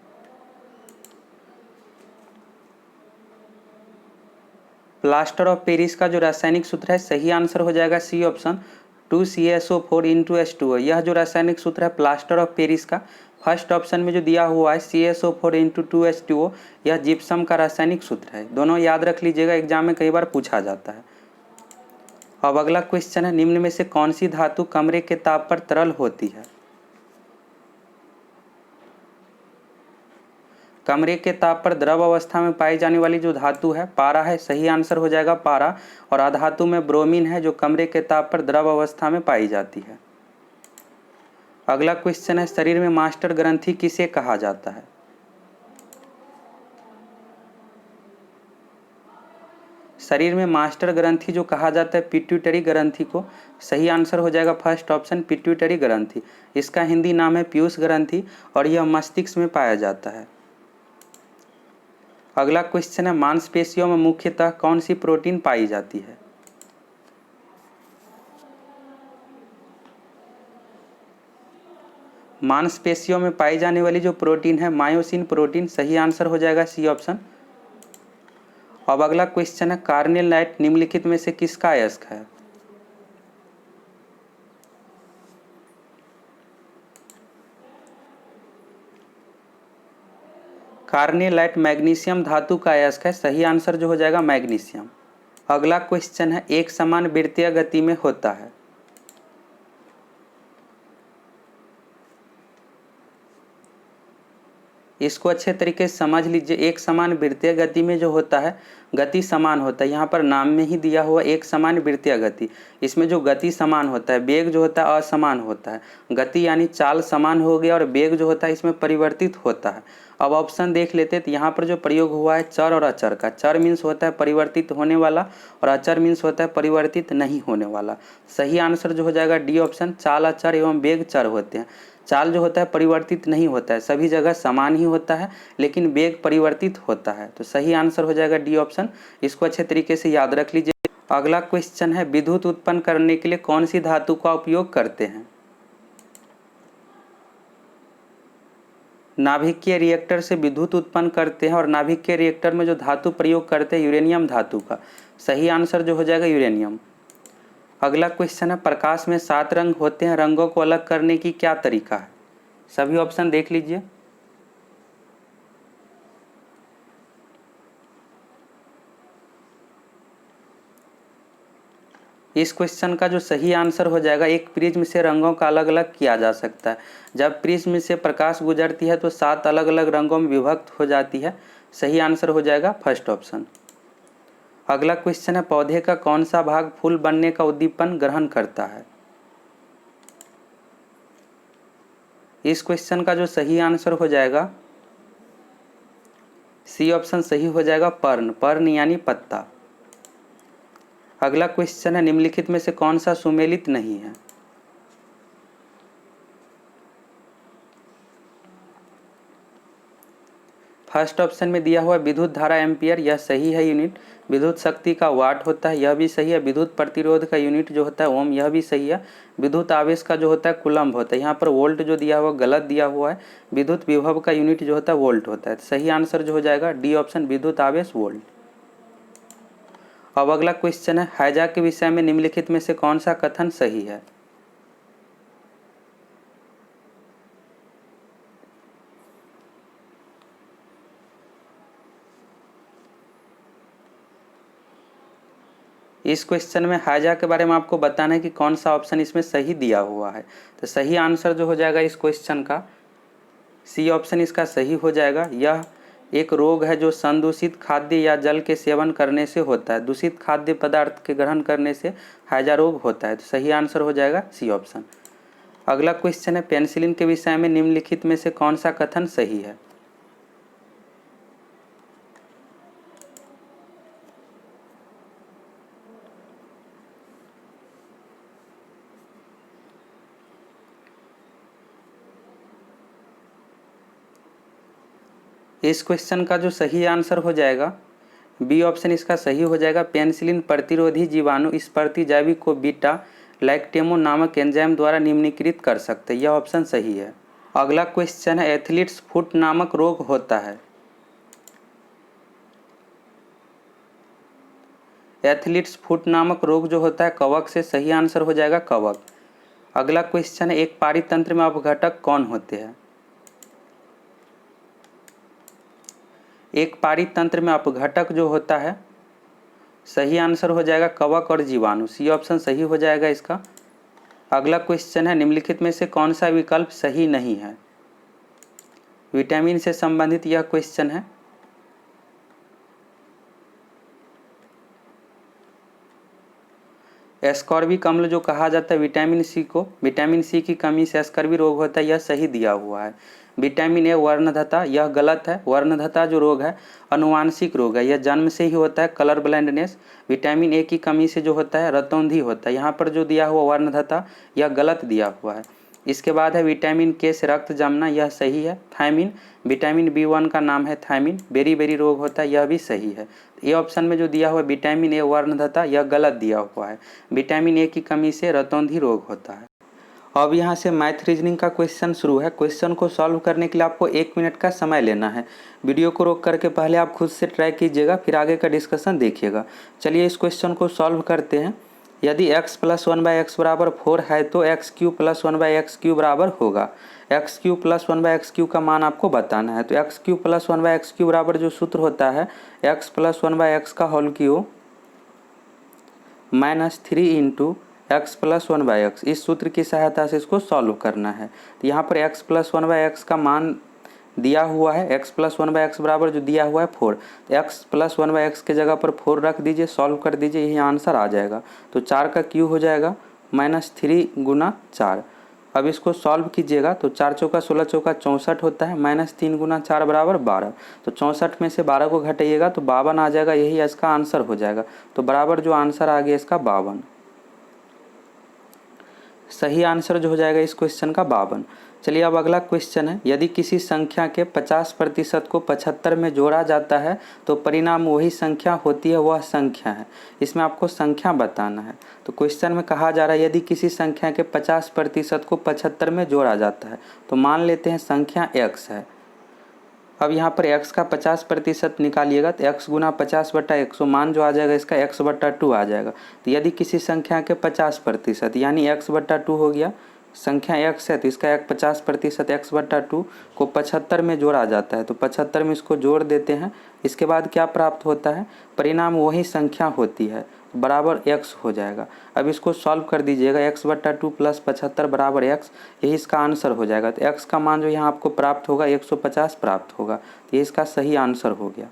प्लास्टर ऑफ पेरिस का जो रासायनिक सूत्र है, सही आंसर हो जाएगा C option 2CaSO4 into H2O। यह जो रासायनिक सूत्र है प्लास्टर ऑफ पेरिस का, फर्स्ट ऑप्शन में जो दिया हुआ है CaSO4 इंटू 2H2O, यह जिप्सम का रासायनिक सूत्र है। दोनों याद रख लीजिएगा, एग्जाम में कई बार पूछा जाता है। अब अगला क्वेश्चन है निम्न में से कौन सी धातु कमरे के ताप पर तरल होती है। कमरे के ताप पर द्रव अवस्था में पाई जाने वाली जो धातु है पारा है। सही आंसर हो जाएगा पारा। और अधातु में ब्रोमीन है जो कमरे के ताप पर द्रव अवस्था में पाई जाती है। अगला क्वेश्चन है शरीर में मास्टर ग्रंथि किसे कहा जाता है। शरीर में मास्टर ग्रंथि जो कहा जाता है पिट्यूटरी ग्रंथि को। सही आंसर हो जाएगा फर्स्ट ऑप्शन पिट्यूटरी ग्रंथि। इसका हिंदी नाम है पीयूष ग्रंथि और यह मस्तिष्क में पाया जाता है। अगला क्वेश्चन है मांसपेशियों में मुख्यतः कौन सी प्रोटीन पाई जाती है। मांसपेशियों में पाई जाने वाली जो प्रोटीन है मायोसिन प्रोटीन। सही आंसर हो जाएगा सी ऑप्शन। अब अगला क्वेश्चन है कार्नेल लाइट निम्नलिखित में से किसका अयस्क है। कार्नेल लाइट मैग्नीशियम धातु का अयस्क है। सही आंसर जो हो जाएगा मैग्नीशियम। अगला क्वेश्चन है एक समान वृत्तीय गति में होता है। इसको अच्छे तरीके से समझ लीजिए। एक समान वृत्तीय गति में जो होता है गति समान होता है। यहाँ पर नाम में ही दिया हुआ एक समान वृत्तीय गति। इसमें जो गति समान होता है, वेग जो होता है असमान होता है। गति यानी चाल समान हो गया और वेग जो होता है इसमें परिवर्तित होता है। अब ऑप्शन देख लेते हैं तो यहाँ पर जो प्रयोग हुआ है चर और अचर का। चर मीन्स होता है परिवर्तित होने वाला और अचर मीन्स होता है परिवर्तित नहीं होने वाला। सही आंसर जो हो जाएगा डी ऑप्शन। चाल अचर एवं वेग चर होते हैं। चाल जो होता है परिवर्तित नहीं होता है, सभी जगह समान ही होता है, लेकिन वेग परिवर्तित होता है। तो सही आंसर हो जाएगा डी ऑप्शन। इसको अच्छे तरीके से याद रख लीजिए। अगला क्वेश्चन है विद्युत उत्पन्न करने के लिए कौन सी धातु का उपयोग करते हैं। नाभिकीय रिएक्टर से विद्युत उत्पन्न करते हैं और नाभिकीय रिएक्टर में जो धातु प्रयोग करते हैं यूरेनियम धातु का। सही आंसर जो हो जाएगा यूरेनियम। अगला क्वेश्चन है प्रकाश में 7 रंग होते हैं, रंगों को अलग करने की क्या तरीका है। सभी ऑप्शन देख लीजिए। इस क्वेश्चन का जो सही आंसर हो जाएगा एक प्रिज्म से रंगों का अलग अलग किया जा सकता है। जब प्रिज्म से प्रकाश गुजरती है तो 7 अलग अलग रंगों में विभक्त हो जाती है। सही आंसर हो जाएगा फर्स्ट ऑप्शन। अगला क्वेश्चन है पौधे का कौन सा भाग फूल बनने का उद्दीपन ग्रहण करता है। इस क्वेश्चन का जो सही आंसर हो जाएगा सी ऑप्शन सही हो जाएगा पर्ण। पर्ण यानी पत्ता। अगला क्वेश्चन है निम्नलिखित में से कौन सा सुमेलित नहीं है। फर्स्ट ऑप्शन में दिया हुआ विद्युत धारा एम्पियर, यह सही है यूनिट। विद्युत शक्ति का वाट होता है, यह भी सही है। विद्युत प्रतिरोध का यूनिट जो होता है ओम, यह भी सही है। विद्युत आवेश का जो होता है कूलम्ब होता है। यहाँ पर वोल्ट जो दिया हुआ गलत दिया हुआ है। विद्युत विभव का यूनिट जो होता है वोल्ट होता है। सही आंसर जो हो जाएगा डी ऑप्शन विद्युत आवेश वोल्ट। अब अगला क्वेश्चन है हैजा के विषय में निम्नलिखित में से कौन सा कथन सही है। इस क्वेश्चन में हैजा के बारे में आपको बताना है कि कौन सा ऑप्शन इसमें सही दिया हुआ है। तो सही आंसर जो हो जाएगा इस क्वेश्चन का सी ऑप्शन इसका सही हो जाएगा। यह एक रोग है जो संदूषित खाद्य या जल के सेवन करने से होता है। दूषित खाद्य पदार्थ के ग्रहण करने से हैजा रोग होता है। तो सही आंसर हो जाएगा सी ऑप्शन। अगला क्वेश्चन है पेनिसिलिन के विषय में निम्नलिखित में से कौन सा कथन सही है। इस क्वेश्चन का जो सही आंसर हो जाएगा बी ऑप्शन इसका सही हो जाएगा। पेनिसिलिन प्रतिरोधी जीवाणु इस प्रतिजैविक को बीटा लैक्टेमो नामक एंजाइम द्वारा निम्नीकृत कर सकते हैं, यह ऑप्शन सही है। अगला क्वेश्चन है एथलीट्स फुट नामक रोग होता है। एथलीट्स फुट नामक रोग जो होता है कवक से, सही आंसर हो जाएगा कवक। अगला क्वेश्चन है एक पारितंत्र में अपघटक कौन होते हैं। एक पारितंत्र में अपघटक जो होता है, सही आंसर हो जाएगा कवक और जीवाणु, सी ऑप्शन सही हो जाएगा इसका। अगला क्वेश्चन है निम्नलिखित में से कौन सा विकल्प सही नहीं है। विटामिन से संबंधित यह क्वेश्चन है। एस्कॉर्बिक अम्ल जो कहा जाता है विटामिन सी को, विटामिन सी की कमी से एस्कर्बी रोग होता है, यह सही दिया हुआ है। विटामिन ए वर्णधता, यह गलत है। वर्णधता जो रोग है अनुवांशिक रोग है, यह जन्म से ही होता है, कलर ब्लाइंडनेस। विटामिन ए की कमी से जो होता है रतौंधी होता है। यहाँ पर जो दिया हुआ वर्णधता यह गलत दिया हुआ है। इसके बाद है विटामिन के से रक्त जमना, यह सही है। थायमिन, विटामिन B1 का नाम है थायमिन, बेरी बेरी रोग होता है, यह भी सही है। ए ऑप्शन में जो दिया हुआ विटामिन ए वर्णधता यह गलत दिया हुआ है। विटामिन ए की कमी से रतौंधी रोग होता है। अब यहाँ से मैथ रीजनिंग का क्वेश्चन शुरू है। क्वेश्चन को सॉल्व करने के लिए आपको 1 मिनट का समय लेना है। वीडियो को रोक करके पहले आप खुद से ट्राई कीजिएगा, फिर आगे का डिस्कशन देखिएगा। चलिए इस क्वेश्चन को सॉल्व करते हैं। यदि x + 1/x बराबर 4 है तो x³ + 1/x³ बराबर होगा। x³ + 1/x³ का मान आपको बताना है। तो x³ + 1/x³ बराबर जो सूत्र होता है x + 1/x का होल क्यूब -3 × x + 1/x, इस सूत्र की सहायता से इसको सॉल्व करना है। तो यहाँ पर x + 1/x का मान दिया हुआ है, x + 1/x बराबर जो दिया हुआ है 4, तो x + 1/x के जगह पर 4 रख दीजिए, सॉल्व कर दीजिए, यही आंसर आ जाएगा। तो 4 का क्यूब हो जाएगा -3 × 4। अब इसको सॉल्व कीजिएगा तो 4 चौका 16 चौका 64 होता है, -3 × 4 बराबर 12। तो 64 में से 12 को घटाइएगा तो 52 आ जाएगा, यही इसका आंसर हो जाएगा। तो बराबर जो आंसर आ गया इसका 52, सही आंसर जो हो जाएगा इस क्वेश्चन का 52। चलिए अब अगला क्वेश्चन है यदि किसी संख्या के 50% को 75 में जोड़ा जाता है तो परिणाम वही संख्या होती है, वह संख्या है। इसमें आपको संख्या बताना है। तो क्वेश्चन में कहा जा रहा है यदि किसी संख्या के 50% को 75 में जोड़ा जाता है, तो मान लेते हैं संख्या x है। अब यहाँ पर x का 50% निकालिएगा तो x × 50/100, मान जो आ जाएगा इसका x/2 आ जाएगा। तो यदि किसी संख्या के 50% यानी x/2 हो गया, संख्या x है तो इसका 50% x/2 को 75 में जोड़ा जाता है, तो 75 में इसको जोड़ देते हैं। इसके बाद क्या प्राप्त होता है, परिणाम वही संख्या होती है, बराबर x हो जाएगा। अब इसको सॉल्व कर दीजिएगा, x/2 + 75 बराबर x, यही इसका आंसर हो जाएगा। तो x का मान जो यहाँ आपको प्राप्त होगा 150 प्राप्त होगा, तो ये इसका सही आंसर हो गया।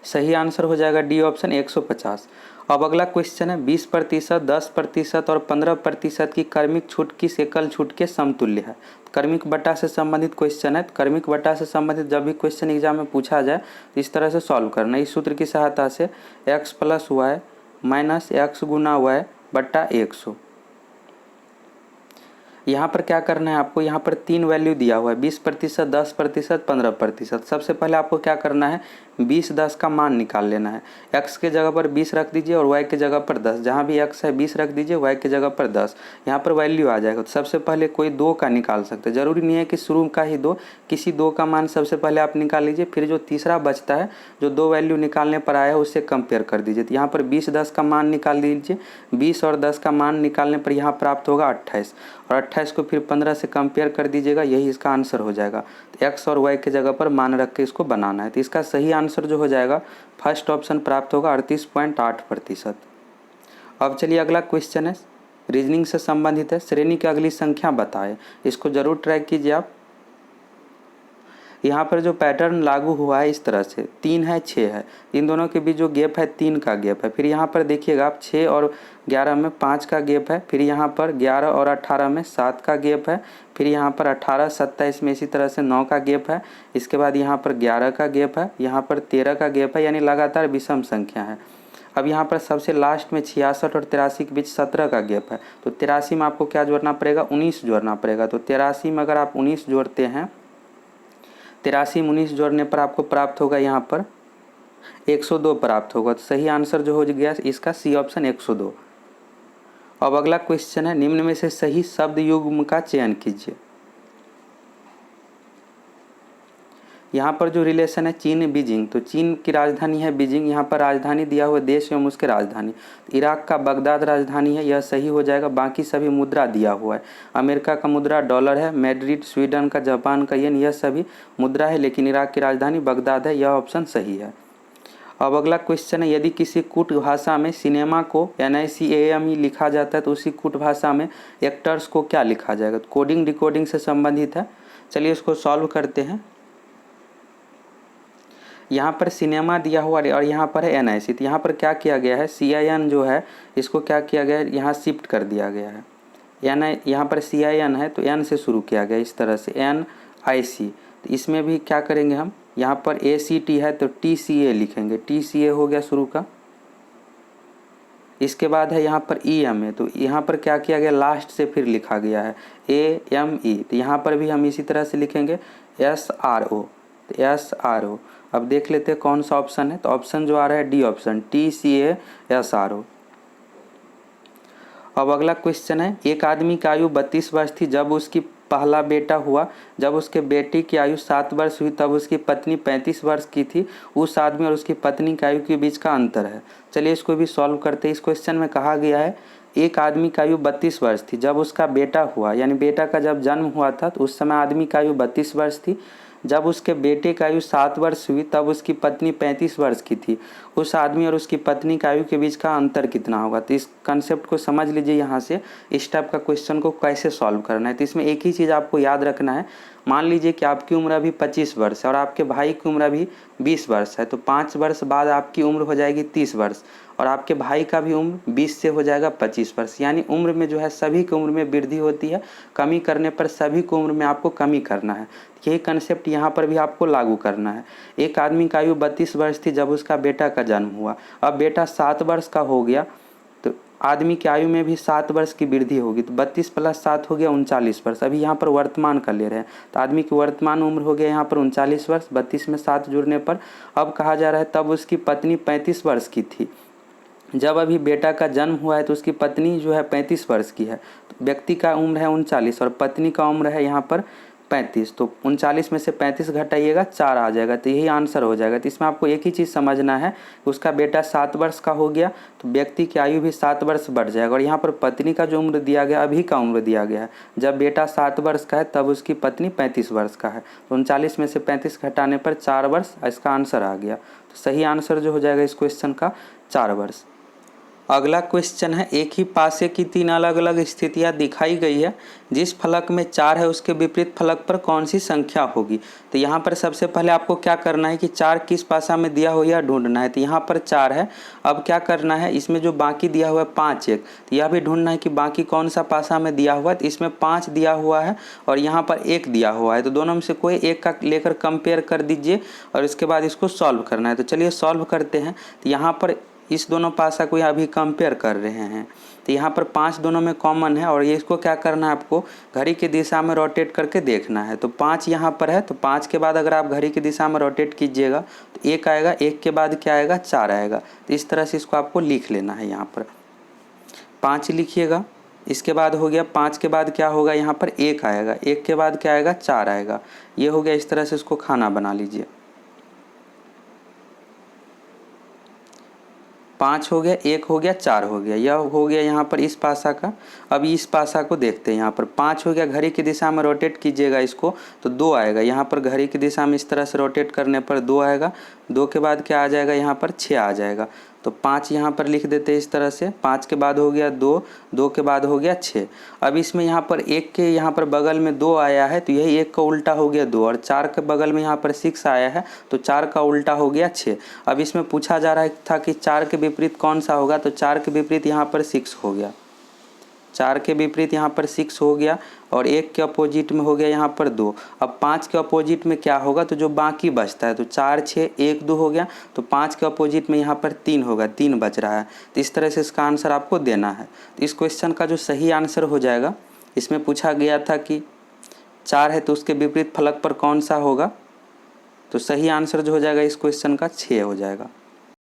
सही आंसर हो जाएगा डी ऑप्शन 150। अब अगला क्वेश्चन है 20%, 10% और 15% की क्रमिक छूट किस एकल छूट के समतुल्य है। क्रमिक बट्टा से संबंधित क्वेश्चन है। क्रमिक बट्टा से संबंधित जब भी क्वेश्चन एग्जाम में पूछा जाए तो इस तरह से सॉल्व करना। इस सूत्र की सहायता से x + y - x × y बट्टा 100। यहाँ पर क्या करना है आपको, यहाँ पर 3 वैल्यू दिया हुआ है 20%, 10%, 15%। सबसे पहले आपको क्या करना है 20, 10 का मान निकाल लेना है। x के जगह पर 20 रख दीजिए और y के जगह पर 10, जहाँ भी x है 20 रख दीजिए, y के जगह पर 10, यहाँ पर वैल्यू आ जाएगा। तो सबसे पहले कोई 2 का निकाल सकते हैं, जरूरी नहीं है कि शुरू का ही 2, किसी 2 का मान सबसे पहले आप निकाल लीजिए, फिर जो तीसरा बचता है जो 2 वैल्यू निकालने पर आया है उससे कंपेयर कर दीजिए। तो यहाँ पर 20, 10 का मान निकाल दीजिए, 20 और 10 का मान निकालने पर यहाँ प्राप्त होगा 28, और 28 को फिर 15 से कंपेयर कर दीजिएगा, यही इसका आंसर हो जाएगा। तो x और y के जगह पर मान रख के इसको बनाना है। तो इसका सही आंसर जो हो जाएगा फर्स्ट ऑप्शन प्राप्त होगा 38.8%। अब चलिए अगला क्वेश्चन है रीजनिंग से संबंधित है, श्रेणी की अगली संख्या बताएं। इसको जरूर ट्राई कीजिए आप। यहाँ पर जो पैटर्न लागू हुआ है इस तरह से 3 है 6 है, इन दोनों के बीच जो गैप है 3 का गैप है। फिर यहाँ पर देखिएगा आप 6 और 11 में 5 का गैप है। फिर यहाँ पर 11 और 18 में 7 का गैप है। फिर यहाँ पर 18, 27 में इसी तरह से 9 का गैप है। इसके बाद यहाँ पर 11 का गैप है, यहाँ पर 13 का गैप है, यानी लगातार विषम संख्या है। अब यहाँ पर सबसे लास्ट में 66 और 83 के बीच 17 का गैप है। तो 83 में आपको क्या जोड़ना पड़ेगा, 19 जोड़ना पड़ेगा। तो 83 में अगर आप 19 जोड़ते हैं, 83 में 19 जोड़ने पर आपको प्राप्त होगा यहाँ पर 102 प्राप्त होगा। तो सही आंसर जो हो गया इसका सी ऑप्शन 102। अब अगला क्वेश्चन है, निम्न में से सही शब्द युग्म का चयन कीजिए। यहाँ पर जो रिलेशन है चीन बीजिंग, तो चीन की राजधानी है बीजिंग, यहाँ पर राजधानी दिया हुआ देश एवं उसके राजधानी। इराक का बगदाद राजधानी है, यह सही हो जाएगा। बाकी सभी मुद्रा दिया हुआ है। अमेरिका का मुद्रा डॉलर है, मैड्रिड स्वीडन का, जापान का येन, यह सभी मुद्रा है, लेकिन इराक की राजधानी बगदाद है, यह ऑप्शन सही है। अब अगला क्वेश्चन है, यदि किसी कूट भाषा में सिनेमा को NICAME लिखा जाता है तो उसी कूट भाषा में एक्टर्स को क्या लिखा जाएगा? तो कोडिंग डिकोडिंग से संबंधित है। चलिए इसको सॉल्व करते हैं। यहाँ पर सिनेमा दिया हुआ और यहाँ पर है NIC, तो यहाँ पर क्या किया गया है, CIN जो है इसको क्या किया गया है, यहाँ शिफ्ट कर दिया गया है। यहाँ पर CIN है तो N से शुरू किया गया, इस तरह से NIC। तो इसमें भी क्या करेंगे हम, यहाँ पर ACT है तो TCA लिखेंगे, TCA हो गया शुरू का। इसके बाद है यहाँ पर EMA, तो यहाँ पर क्या किया गया, लास्ट से फिर लिखा गया है AME, तो यहाँ पर भी हम इसी तरह से लिखेंगे SRO, तो SRO। अब देख लेते हैं कौन सा ऑप्शन है, तो ऑप्शन जो आ रहा है डी ऑप्शन, TCA SRO। अब अगला क्वेश्चन है, एक आदमी की आयु 32 वर्ष थी जब उसकी पहला बेटा हुआ, जब उसके बेटे की आयु 7 वर्ष हुई तब उसकी पत्नी 35 वर्ष की थी। उस आदमी और उसकी पत्नी की आयु के बीच का अंतर है। चलिए इसको भी सॉल्व करते हैं। इस क्वेश्चन में कहा गया है एक आदमी की आयु 32 वर्ष थी जब उसका बेटा हुआ, यानी बेटा का जब जन्म हुआ था तो उस समय आदमी की आयु 32 वर्ष थी। जब उसके बेटे की आयु 7 वर्ष हुई तब उसकी पत्नी 35 वर्ष की थी। उस आदमी और उसकी पत्नी की आयु के बीच का अंतर कितना होगा? तो इस कंसेप्ट को समझ लीजिए। यहाँ से इस टाइप का क्वेश्चन को कैसे सॉल्व करना है, तो इसमें एक ही चीज़ आपको याद रखना है। मान लीजिए कि आपकी उम्र अभी 25 वर्ष है और आपके भाई की उम्र अभी 20 वर्ष है, तो 5 वर्ष बाद आपकी उम्र हो जाएगी 30 वर्ष और आपके भाई का भी उम्र 20 से हो जाएगा 25 वर्ष। यानी उम्र में जो है सभी की उम्र में वृद्धि होती है, कमी करने पर सभी की उम्र में आपको कमी करना है। यही कंसेप्ट यहाँ पर भी आपको लागू करना है। एक आदमी की आयु 32 वर्ष थी जब उसका बेटा का जन्म हुआ, अब बेटा 7 वर्ष का हो गया तो आदमी की आयु में भी 7 वर्ष की वृद्धि होगी, तो 32 + 7 हो गया 39 वर्ष। अभी यहाँ पर वर्तमान का ले रहे हैं, तो आदमी की वर्तमान उम्र हो गया यहाँ पर 39 वर्ष, 32 में 7 जुड़ने पर। अब कहा जा रहा है तब उसकी पत्नी 35 वर्ष की थी। जब अभी बेटा का जन्म हुआ है तो उसकी पत्नी जो है 35 वर्ष की है। तो व्यक्ति का उम्र है 39 और पत्नी का उम्र है यहाँ पर 35, तो 39 में से 35 घटाइएगा 4 आ जाएगा, तो यही आंसर हो जाएगा। तो इसमें आपको एक ही चीज़ समझना है, उसका बेटा 7 वर्ष का हो गया तो व्यक्ति की आयु भी 7 वर्ष बढ़ जाएगा। और यहाँ पर पत्नी का जो उम्र दिया गया अभी का उम्र दिया गया है, जब बेटा 7 वर्ष का है तब उसकी पत्नी 35 वर्ष का है, तो 39 में से 35 घटाने पर 4 वर्ष इसका आंसर आ गया। तो सही आंसर जो हो जाएगा इस क्वेश्चन का 4 वर्ष। अगला क्वेश्चन है, एक ही पासे की 3 अलग अलग स्थितियां दिखाई गई है, जिस फलक में 4 है उसके विपरीत फलक पर कौन सी संख्या होगी? तो यहाँ पर सबसे पहले आपको क्या करना है कि 4 किस पासा में दिया हो यह ढूंढना है। तो यहाँ पर 4 है, अब क्या करना है, इसमें जो बाकी दिया हुआ है 5 1, तो यह भी ढूंढना है कि बाकी कौन सा पासा में दिया हुआ है। तो इसमें 5 दिया हुआ है और यहाँ पर 1 दिया हुआ है, तो दोनों में से कोई एक का लेकर कंपेयर कर दीजिए और इसके बाद इसको सॉल्व करना है। तो चलिए सॉल्व करते हैं। तो यहाँ पर इस दोनों पासा को अभी कंपेयर कर रहे हैं, तो यहाँ पर 5 दोनों में कॉमन है और ये इसको क्या करना है, आपको घड़ी की दिशा में रोटेट करके देखना है। तो 5 यहाँ पर है, तो 5 के बाद अगर आप घड़ी की दिशा में रोटेट कीजिएगा तो 1 आएगा, 1 के बाद क्या आएगा, 4 आएगा। तो इस तरह से इसको आपको लिख लेना है। यहाँ पर 5 लिखिएगा, इसके बाद हो गया 5 के बाद क्या होगा, यहाँ पर 1 आएगा, 1 के बाद क्या आएगा, 4 आएगा। ये हो गया। इस तरह से इसको खाना बना लीजिए। 5 हो गया, 1 हो गया, 4 हो गया, यह हो गया यहाँ पर इस पासा का। अब इस पासा को देखते हैं। यहाँ पर 5 हो गया, घड़ी की दिशा में रोटेट कीजिएगा इसको तो 2 आएगा। यहाँ पर घड़ी की दिशा में इस तरह से रोटेट करने पर 2 आएगा। 2 के बाद क्या आ जाएगा, यहाँ पर 6 आ जाएगा। तो 5 यहाँ पर लिख देते हैं इस तरह से। 5 के बाद हो गया 2, 2 के बाद हो गया 6। अब इसमें यहाँ पर 1 के यहाँ पर बगल में 2 आया है, तो यही 1 का उल्टा हो गया 2, और 4 के बगल में यहाँ पर 6 आया है, तो 4 का उल्टा हो गया 6। अब इसमें पूछा जा रहा था कि 4 के विपरीत कौन सा होगा, तो 4 के विपरीत यहाँ पर 6 हो गया। 4 के विपरीत यहाँ पर 6 हो गया और 1 के अपोजिट में हो गया यहाँ पर 2। अब 5 के अपोजिट में क्या होगा, तो जो बाकी बचता है, तो 4 6 1 2 हो गया, तो 5 के अपोजिट में यहाँ पर 3 होगा, 3 बच रहा है। तो इस तरह से इसका आंसर आपको देना है। तो इस क्वेश्चन का जो सही आंसर हो जाएगा, इसमें पूछा गया था कि 4 है तो उसके विपरीत फलक पर कौन सा होगा, तो सही आंसर जो हो जाएगा इस क्वेश्चन का 6 हो जाएगा।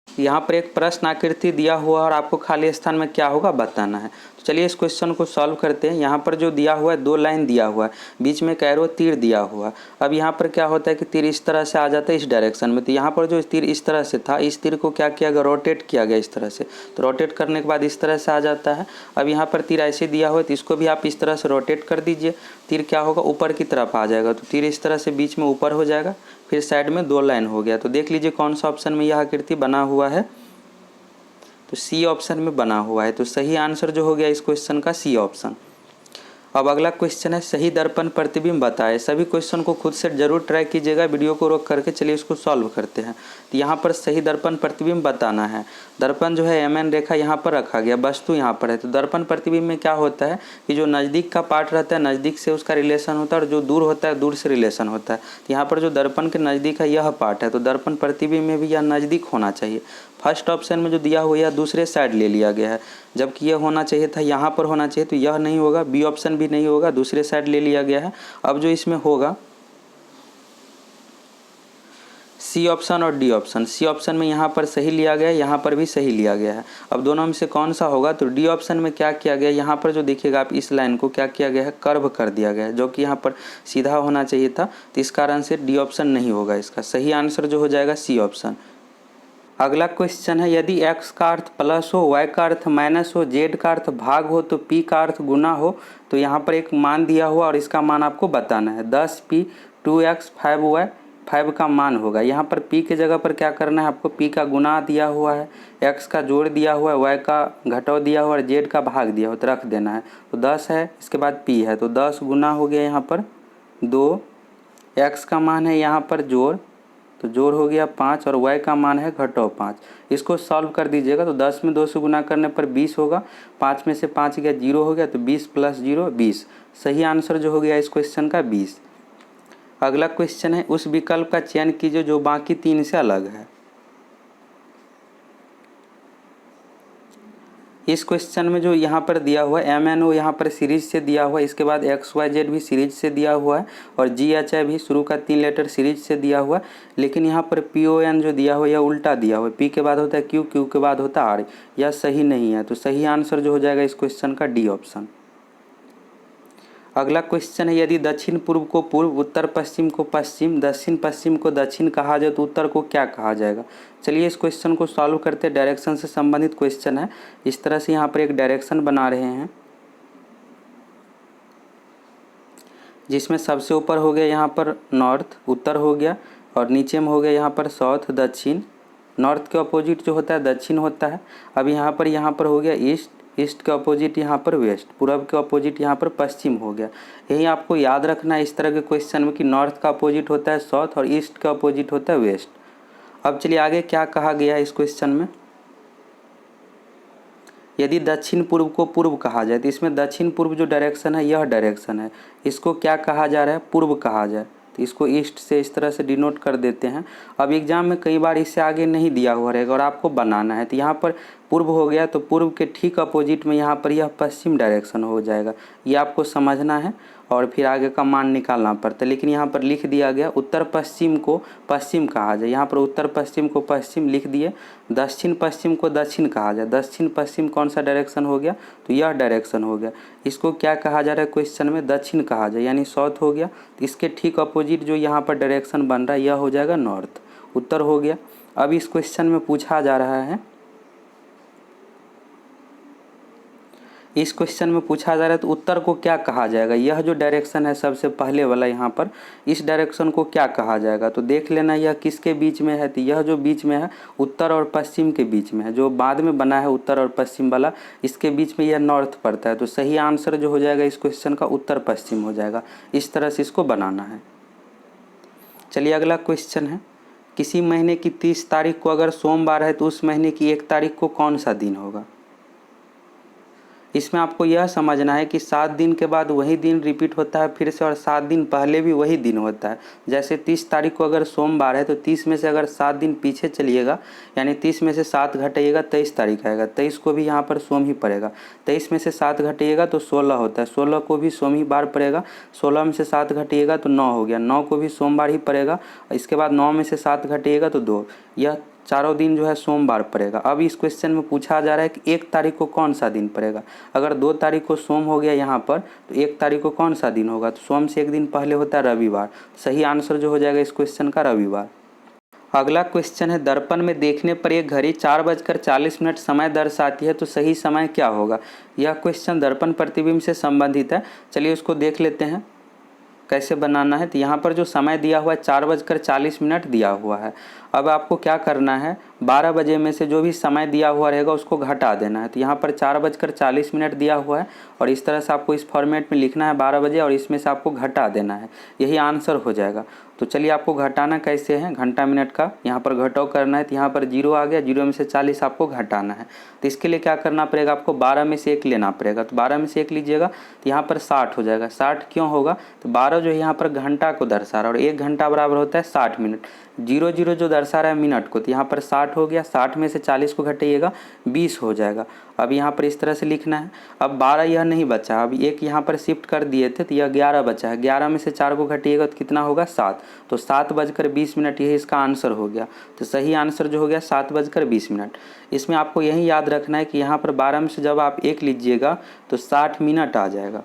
यहाँ पर एक प्रश्न आकृति दिया हुआ और आपको खाली स्थान में क्या होगा बताना है। तो चलिए इस क्वेश्चन को सॉल्व करते हैं। यहाँ पर जो दिया हुआ है 2 लाइन दिया हुआ है, बीच में एक एरो तीर दिया हुआ है। अब यहाँ पर क्या होता है कि तीर इस तरह से आ जाता है इस डायरेक्शन में, तो यहाँ पर जो तीर इस तरह से था, इस तीर को क्या किया गया, रोटेट किया गया इस तरह से। तो रोटेट करने के बाद इस तरह से आ जाता है। अब यहाँ पर तीर ऐसे दिया हुआ है तो इसको भी आप इस तरह से रोटेट कर दीजिए, तीर क्या होगा ऊपर की तरफ आ जाएगा। तो तीर इस तरह से बीच में ऊपर हो जाएगा, फिर साइड में 2 लाइन हो गया। तो देख लीजिए कौन सा ऑप्शन में यह आकृति बना हुआ है, तो सी ऑप्शन में बना हुआ है। तो सही आंसर जो हो गया इस क्वेश्चन का सी ऑप्शन। अब अगला क्वेश्चन है सही दर्पण प्रतिबिंब बताएं। सभी क्वेश्चन को खुद से जरूर ट्राई कीजिएगा, वीडियो को रोक करके। चलिए इसको सॉल्व करते हैं। तो यहाँ पर सही दर्पण प्रतिबिंब बताना है। दर्पण जो है MN रेखा यहाँ पर रखा गया, वस्तु यहाँ पर है। तो दर्पण प्रतिबिंब में क्या होता है कि जो नज़दीक का पार्ट रहता है नज़दीक से उसका रिलेशन होता है, और जो दूर होता है दूर से रिलेशन होता है। तो यहाँ पर जो दर्पण के नज़दीक है यह पार्ट है, तो दर्पण प्रतिबिंब में भी यह नज़दीक होना चाहिए। फर्स्ट ऑप्शन में जो दिया हुआ यह दूसरे साइड ले लिया गया है, जबकि यह होना चाहिए था यहाँ पर होना चाहिए, तो यह नहीं होगा। बी ऑप्शन भी नहीं होगा, दूसरे साइड ले लिया गया है। अब जो इसमें होगा सी ऑप्शन और डी ऑप्शन। सी ऑप्शन में यहाँ पर सही लिया गया है, यहाँ पर भी सही लिया गया है। अब दोनों में से कौन सा होगा, तो डी ऑप्शन में क्या किया गया, यहाँ पर जो देखिएगा आप इस लाइन को क्या किया गया है, कर्व कर दिया गया है, जो कि यहाँ पर सीधा होना चाहिए था। तो इस कारण से डी ऑप्शन नहीं होगा, इसका सही आंसर जो हो जाएगा सी ऑप्शन। अगला क्वेश्चन है यदि x का अर्थ प्लस हो, y का अर्थ माइनस हो, z का अर्थ भाग हो तो p का अर्थ गुना हो। तो यहाँ पर एक मान दिया हुआ और इसका मान आपको बताना है। 10p 2x 5y 5 का मान होगा। यहाँ पर p के जगह पर क्या करना है आपको, p का गुना दिया हुआ है, x का जोड़ दिया हुआ है, y का घटाव दिया हुआ है, z का भाग दिया हुआ है, तो रख देना है। तो 10 है, इसके बाद p है, तो 10 गुना हो गया यहाँ पर 2, x का मान है यहाँ पर जोड़, तो जोड़ हो गया 5, और y का मान है घटाव 5। इसको सॉल्व कर दीजिएगा तो 10 में 2 से गुना करने पर 20 होगा, 5 में से 5 गया 0 हो गया, तो 20 प्लस 0 20। सही आंसर जो हो गया इस क्वेश्चन का 20। अगला क्वेश्चन है उस विकल्प का चयन कीजिए जो बाकी 3 से अलग है। इस क्वेश्चन में जो यहाँ पर दिया हुआ है MNO यहाँ पर सीरीज से दिया हुआ है, इसके बाद XYZ भी सीरीज से दिया हुआ है, और GHI भी शुरू का 3 लेटर सीरीज से दिया हुआ है। लेकिन यहाँ पर PON जो दिया हुआ है यह उल्टा दिया हुआ है, P के बाद होता है Q, Q के बाद होता है R। यह सही नहीं है, तो सही आंसर जो हो जाएगा इस क्वेश्चन का डी ऑप्शन। अगला क्वेश्चन है यदि दक्षिण पूर्व को पूर्व, उत्तर पश्चिम को पश्चिम, दक्षिण पश्चिम को दक्षिण कहा जाए तो उत्तर को क्या कहा जाएगा। चलिए इस क्वेश्चन को सॉल्व करते हैं। डायरेक्शन से संबंधित क्वेश्चन है। इस तरह से यहाँ पर एक डायरेक्शन बना रहे हैं, जिसमें सबसे ऊपर हो गया यहाँ पर नॉर्थ उत्तर हो गया, और नीचे में हो गया यहाँ पर साउथ दक्षिण। नॉर्थ के अपोजिट जो होता है दक्षिण होता है। अब यहाँ पर हो गया ईस्ट, ईस्ट के अपोजिट यहाँ पर वेस्ट, पूरब के अपोजिट यहाँ पर पश्चिम हो गया। यही आपको याद रखना है इस तरह के क्वेश्चन में कि नॉर्थ का अपोजिट होता है साउथ और ईस्ट का अपोजिट होता है वेस्ट। अब चलिए आगे क्या कहा गया है इस क्वेश्चन में। यदि दक्षिण पूर्व को पूर्व कहा जाए, तो इसमें दक्षिण पूर्व जो डायरेक्शन है यह डायरेक्शन है, इसको क्या कहा जा रहा है, पूर्व कहा जाए। तो इसको ईस्ट से इस तरह से डिनोट कर देते हैं। अब एग्जाम में कई बार इससे आगे नहीं दिया हुआ रहेगा और आपको बनाना है। तो यहाँ पर पूर्व हो गया, तो पूर्व के ठीक अपोजिट में यहाँ पर यह पश्चिम डायरेक्शन हो जाएगा। ये आपको समझना है और फिर आगे का मान निकालना पड़ता है। लेकिन यहाँ पर लिख दिया गया उत्तर पश्चिम को पश्चिम कहा जाए, यहाँ पर उत्तर पश्चिम को पश्चिम लिख दिए। दक्षिण पश्चिम को दक्षिण कहा जाए, दक्षिण पश्चिम कौन सा डायरेक्शन हो गया, तो यह डायरेक्शन हो गया। इसको क्या कहा जा रहा है क्वेश्चन में, दक्षिण कहा जाए, यानी साउथ हो गया। तो इसके ठीक अपोजिट जो यहाँ पर डायरेक्शन बन रहा है यह हो जाएगा नॉर्थ, उत्तर हो गया। अब इस क्वेश्चन में पूछा जा रहा है, इस क्वेश्चन में पूछा जा रहा है तो उत्तर को क्या कहा जाएगा। यह जो डायरेक्शन है सबसे पहले वाला यहाँ पर, इस डायरेक्शन को क्या कहा जाएगा। तो देख लेना यह किसके बीच में है, तो यह जो बीच में है उत्तर और पश्चिम के बीच में है। जो बाद में बना है उत्तर और पश्चिम वाला, इसके बीच में यह नॉर्थ पड़ता है। तो सही आंसर जो हो जाएगा इस क्वेश्चन का उत्तर पश्चिम हो जाएगा। इस तरह से इसको बनाना है। चलिए अगला क्वेश्चन है, किसी महीने की 30 तारीख को अगर सोमवार है तो उस महीने की 1 तारीख को कौन सा दिन होगा। इसमें आपको यह समझना है कि 7 दिन के बाद वही दिन रिपीट होता है फिर से, और 7 दिन पहले भी वही दिन होता है। जैसे 30 तारीख को अगर सोमवार है तो 30 में से अगर 7 दिन पीछे चलिएगा, यानी 30 में से 7 घटाइएगा 23 तारीख आएगा, 23 को भी यहाँ पर सोम ही पड़ेगा। 23 में से 7 घटाइएगा तो 16 होता है, 16 को भी सोम ही बार पड़ेगा। 16 में से 7 घटाइएगा तो 9 हो गया, 9 को भी सोमवार ही पड़ेगा। इसके बाद 9 में से 7 घटाइएगा तो 2, यह चारों दिन जो है सोमवार पड़ेगा। अब इस क्वेश्चन में पूछा जा रहा है कि 1 तारीख को कौन सा दिन पड़ेगा। अगर 2 तारीख को सोम हो गया यहाँ पर, तो 1 तारीख को कौन सा दिन होगा, तो सोम से एक दिन पहले होता है रविवार। सही आंसर जो हो जाएगा इस क्वेश्चन का रविवार। अगला क्वेश्चन है, दर्पण में देखने पर एक घड़ी 4:40 समय दर्शाती है, तो सही समय क्या होगा। यह क्वेश्चन दर्पण प्रतिबिंब से संबंधित है। चलिए उसको देख लेते हैं कैसे बनाना है। तो यहाँ पर जो समय दिया हुआ है 4:40 दिया हुआ है। अब आपको क्या करना है, 12 बजे में से जो भी समय दिया हुआ रहेगा उसको घटा देना है। तो यहाँ पर 4:40 दिया हुआ है और इस तरह से आपको इस फॉर्मेट में लिखना है 12 बजे, और इसमें से आपको घटा देना है, यही आंसर हो जाएगा। तो चलिए आपको घटाना कैसे है, घंटा मिनट का यहाँ पर घटाव करना है। तो यहाँ पर 0 आ गया, 0 में से 40 आपको घटाना है। तो इसके लिए क्या करना पड़ेगा, आपको 12 में से 1 लेना पड़ेगा। तो 12 में से 1 लीजिएगा तो यहाँ पर 60 हो जाएगा। 60 क्यों होगा, तो 12 जो है यहाँ पर घंटा को दर्शा रहा है और 1 घंटा बराबर होता है 60 मिनट। 0 जो दर्शा रहा है मिनट को, तो यहाँ पर 60 हो गया। 60 में से 40 को घटाइएगा 20 हो जाएगा। अब यहाँ पर इस तरह से लिखना है। अब 12 यह नहीं बचा, अब 1 यहाँ पर शिफ्ट कर दिए थे तो यह 11 बचा है। 11 में से 4 को घटाइएगा तो कितना होगा 7, तो 7:20 यही इसका आंसर हो गया। तो सही आंसर जो हो गया 7:20। इसमें आपको यही याद रखना है कि यहाँ पर 12 में से जब आप 1 लीजिएगा तो 60 मिनट आ जाएगा।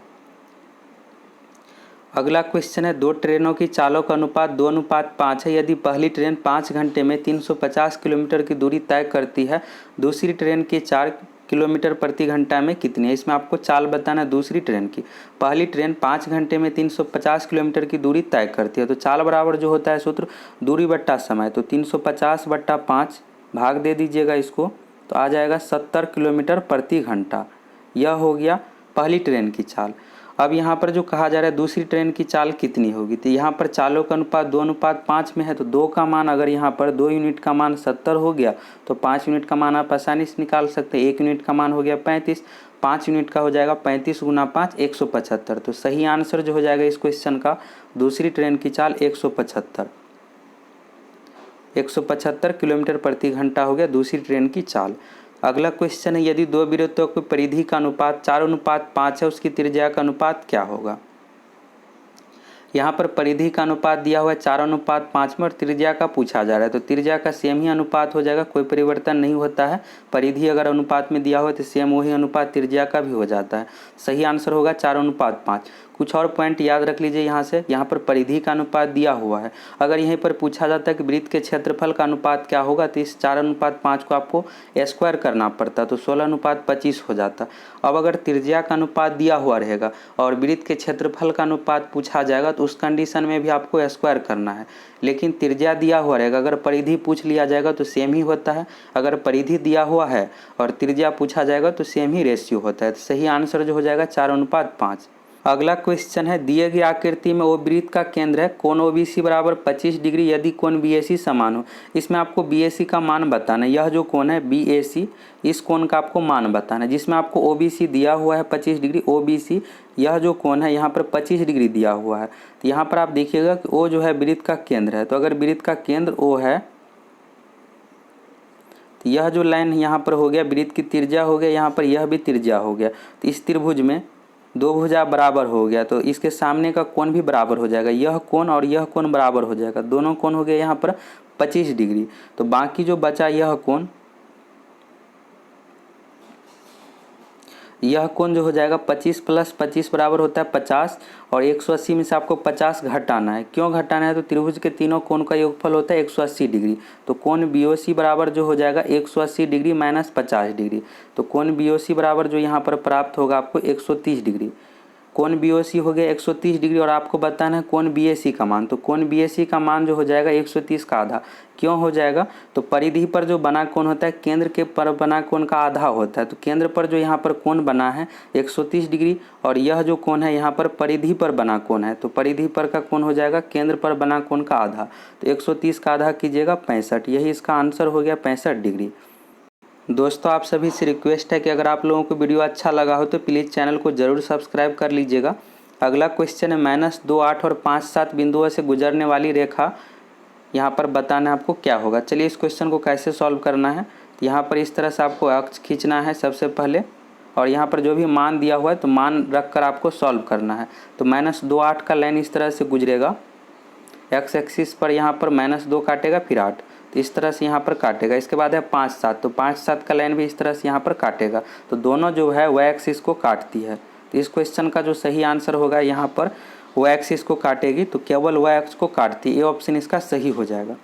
अगला क्वेश्चन है, 2 ट्रेनों की चालों का अनुपात 2:5 है। यदि पहली ट्रेन 5 घंटे में 350 किलोमीटर की दूरी तय करती है, दूसरी ट्रेन की 4 किलोमीटर प्रति घंटा में कितनी है। इसमें आपको चाल बताना है दूसरी ट्रेन की। पहली ट्रेन 5 घंटे में 350 किलोमीटर की दूरी तय करती है, तो चाल बराबर जो होता है सूत्र दूरी बट्टा समय, तो 350/5 भाग दे दीजिएगा इसको, तो आ जाएगा 70 किलोमीटर प्रति घंटा। यह हो गया पहली ट्रेन की चाल। अब यहाँ पर जो कहा जा रहा है दूसरी ट्रेन की चाल कितनी होगी, तो यहाँ पर चालों का अनुपात 2:5 में है, तो 2 का मान अगर यहाँ पर 2 यूनिट का मान 70 हो गया तो 5 यूनिट का मान आप आसानी से निकाल सकते हैं। 1 यूनिट का मान हो गया 35, 5 यूनिट का हो जाएगा 35 × 5 175। तो सही आंसर जो हो जाएगा इस क्वेश्चन का दूसरी ट्रेन की चाल 175 किलोमीटर प्रति घंटा हो गया दूसरी ट्रेन की चाल। अगला क्वेश्चन है, यदि 2 वृत्तों की परिधि का अनुपात 4:5 है, उसकी त्रिज्या का अनुपात क्या होगा। यहाँ पर परिधि का अनुपात दिया हुआ है 4:5 में और त्रिज्या का पूछा जा रहा है, तो त्रिज्या का सेम ही अनुपात हो जाएगा, कोई परिवर्तन नहीं होता है। परिधि अगर अनुपात में दिया हुआ है तो सेम वही अनुपात त्रिज्या का भी हो जाता है। सही आंसर होगा 4:5। कुछ और पॉइंट याद रख लीजिए यहाँ से। यहाँ पर परिधि का अनुपात दिया हुआ है, अगर यहीं पर पूछा जाता है कि वृत्त के क्षेत्रफल का अनुपात क्या होगा, तो इस 4:5 को आपको स्क्वायर करना पड़ता, तो 16:25 हो जाता। अब अगर त्रिज्या का अनुपात दिया हुआ रहेगा और वृत्त के क्षेत्रफल का अनुपात पूछा जाएगा तो उस कंडीशन में भी आपको स्क्वायर करना है। लेकिन त्रिज्या दिया हुआ रहेगा, अगर परिधि पूछ लिया जाएगा तो सेम ही होता है। अगर परिधि दिया हुआ है और त्रिज्या पूछा जाएगा तो सेम ही रेशियो होता है। तो सही आंसर जो हो जाएगा 4:5। अगला क्वेश्चन है, दिए गई आकृति में ओ वृत्त का केंद्र है, कोण OBC बराबर 25 डिग्री यदि कोण BAC समान हो। इसमें आपको BAC का मान बताना है। यह जो कोण है BAC, इस कोण का आपको मान बताना है, जिसमें आपको OBC दिया हुआ है 25 डिग्री। OBC यह जो कोण है यहाँ पर 25 डिग्री दिया हुआ है। तो यहाँ पर आप देखिएगा कि O जो है वृत्त का केंद्र है, तो अगर वृत्त का केंद्र O है तो यह जो लाइन यहाँ पर हो गया वृत्त की त्रिज्या हो गया, यहाँ पर यह भी त्रिज्या हो गया। तो इस त्रिभुज में 2 भुजा बराबर हो गया, तो इसके सामने का कोण भी बराबर हो जाएगा। यह कोण और यह कोण बराबर हो जाएगा, दोनों कोण हो गया यहाँ पर 25 डिग्री। तो बाकी जो बचा यह कोण जो हो जाएगा 25 + 25 बराबर होता है 50, और 180 में से आपको 50 घटाना है। क्यों घटाना है, तो त्रिभुज के तीनों कोण का योगफल होता है 180 डिग्री। तो कोण BOC बराबर जो हो जाएगा 180 डिग्री माइनस 50 डिग्री। तो कोण BOC बराबर जो यहाँ पर प्राप्त होगा आपको 130 डिग्री। कोण BOC हो गया 130 डिग्री और आपको बताना है कोण BAC का मान। तो कोण BAC का मान जो हो जाएगा 130 का आधा। क्यों हो जाएगा, तो परिधि पर जो बना कोण होता है केंद्र के पर बना कोण का आधा होता है। तो केंद्र पर जो यहाँ पर कोण बना है 130 डिग्री, और यह जो कोण है यहाँ पर परिधि पर बना कोण है, तो परिधि पर का कोण हो जाएगा केंद्र पर बना कोण का आधा। तो 130 का आधा कीजिएगा 65, यही इसका आंसर हो गया 65 डिग्री। दोस्तों आप सभी से रिक्वेस्ट है कि अगर आप लोगों को वीडियो अच्छा लगा हो तो प्लीज़ चैनल को ज़रूर सब्सक्राइब कर लीजिएगा। अगला क्वेश्चन है -2, 8 और 5, 7 बिंदुओं से गुजरने वाली रेखा यहाँ पर बताना है आपको क्या होगा। चलिए इस क्वेश्चन को कैसे सॉल्व करना है। तो यहाँ पर इस तरह से आपको अक्ष खींचना है सबसे पहले, और यहाँ पर जो भी मान दिया हुआ है तो मान रख कर आपको सॉल्व करना है। तो -2, 8 का लाइन इस तरह से गुजरेगा, एक्स एक्सिस पर यहाँ पर -2 काटेगा, फिर 8, तो इस तरह से यहाँ पर काटेगा। इसके बाद है 5, 7, तो 5, 7 का लाइन भी इस तरह से यहाँ पर काटेगा। तो दोनों जो है वह एक्सिस को काटती है। तो इस क्वेश्चन का जो सही आंसर होगा यहाँ पर वह एक्सिस को काटेगी, तो केवल वह एक्स को काटती है। ये ऑप्शन इसका सही हो जाएगा।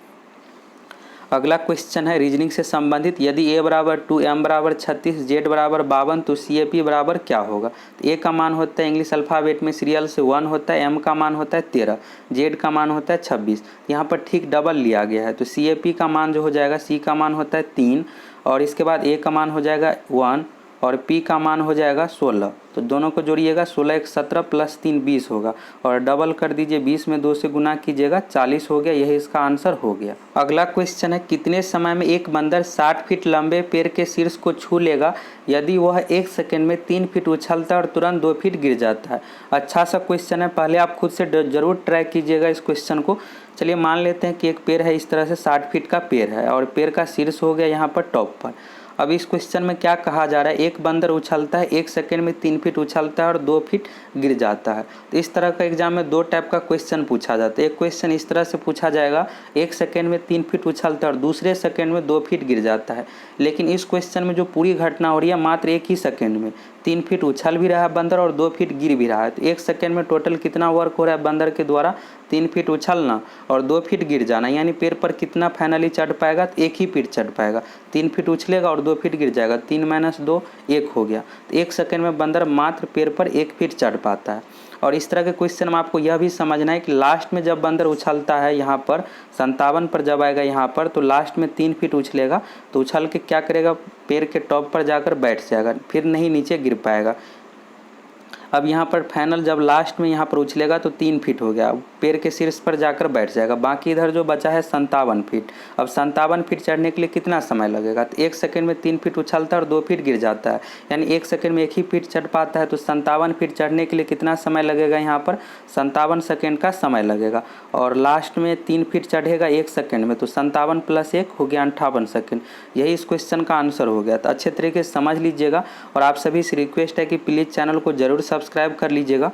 अगला क्वेश्चन है रीजनिंग से संबंधित। यदि a बराबर 2, m बराबर 36, z बराबर 52 तो CAP बराबर क्या होगा। तो a का मान होता है इंग्लिश अल्फ़ाबेट में सीरियल से 1 होता है, m का मान होता है 13, z का मान होता है 26। यहाँ पर ठीक डबल लिया गया है। तो CAP का मान जो हो जाएगा, c का मान होता है 3 और इसके बाद a का मान हो जाएगा 1 और p का मान हो जाएगा 16। तो दोनों को जोड़िएगा, 16 एक 17 प्लस 3 20 होगा और डबल कर दीजिए, 20 में 2 से गुना कीजिएगा, 40 हो गया। यही इसका आंसर हो गया। अगला क्वेश्चन है कितने समय में एक बंदर 60 फीट लंबे पेड़ के शीर्ष को छू लेगा यदि वह 1 सेकंड में 3 फीट उछलता है और तुरंत 2 फीट गिर जाता है। अच्छा सा क्वेश्चन है, पहले आप खुद से ज़रूर ट्राई कीजिएगा इस क्वेश्चन को। चलिए मान लेते हैं कि एक पेड़ है, इस तरह से 60 फीट का पेड़ है और पेड़ का शीर्ष हो गया यहाँ पर टॉप पर। अब इस क्वेश्चन में क्या कहा जा रहा है, एक बंदर उछलता है, 1 सेकंड में 3 फीट उछलता है और 2 फीट गिर जाता है। तो इस तरह का एग्जाम में 2 टाइप का क्वेश्चन पूछा जाता है। एक क्वेश्चन इस तरह से पूछा जाएगा, 1 सेकंड में 3 फीट उछलता है और दूसरे सेकंड में 2 फीट गिर जाता है। लेकिन इस क्वेश्चन में जो पूरी घटना हो रही है मात्र 1 ही सेकंड में 3 फीट उछल भी रहा है बंदर और 2 फीट गिर भी रहा है। तो 1 सेकंड में टोटल कितना वर्क हो रहा है बंदर के द्वारा, 3 फीट उछलना और 2 फीट गिर जाना। यानी पेड़ पर कितना फाइनली चढ़ पाएगा, तो 1 ही फीट चढ़ पाएगा। 3 फीट उछलेगा और 2 फीट गिर जाएगा, 3 - 2 1 हो गया। तो 1 सेकंड में बंदर मात्र पेड़ पर 1 फीट चढ़ पाता है। और इस तरह के क्वेश्चन में आपको यह भी समझना है कि लास्ट में जब बंदर उछलता है, यहाँ पर 57 पर जब आएगा यहाँ पर, तो लास्ट में 3 फीट उछलेगा। तो उछल के क्या करेगा, पेड़ के टॉप पर जाकर बैठ जाएगा, फिर नहीं नीचे गिर पाएगा। अब यहाँ पर फाइनल जब लास्ट में यहाँ पर उछलेगा तो 3 फीट हो गया, पेड़ के शीर्ष पर जाकर बैठ जाएगा। बाकी इधर जो बचा है 57 फीट। अब 57 फीट चढ़ने के लिए कितना समय लगेगा, तो 1 सेकंड में 3 फीट उछलता है और 2 फीट गिर जाता है। यानी 1 सेकंड में 1 ही फीट चढ़ पाता है। तो 57 फीट चढ़ने के लिए कितना समय लगेगा, यहाँ पर 57 सेकंड का समय लगेगा। और लास्ट में 3 फीट चढ़ेगा 1 सेकंड में, तो 57 + 1 हो गया 58 सेकंड। यही इस क्वेश्चन का आंसर हो गया। तो अच्छे तरीके से समझ लीजिएगा और आप सभी से रिक्वेस्ट है कि प्लीज़ चैनल को ज़रूर सब्सक्राइब कर लीजिएगा।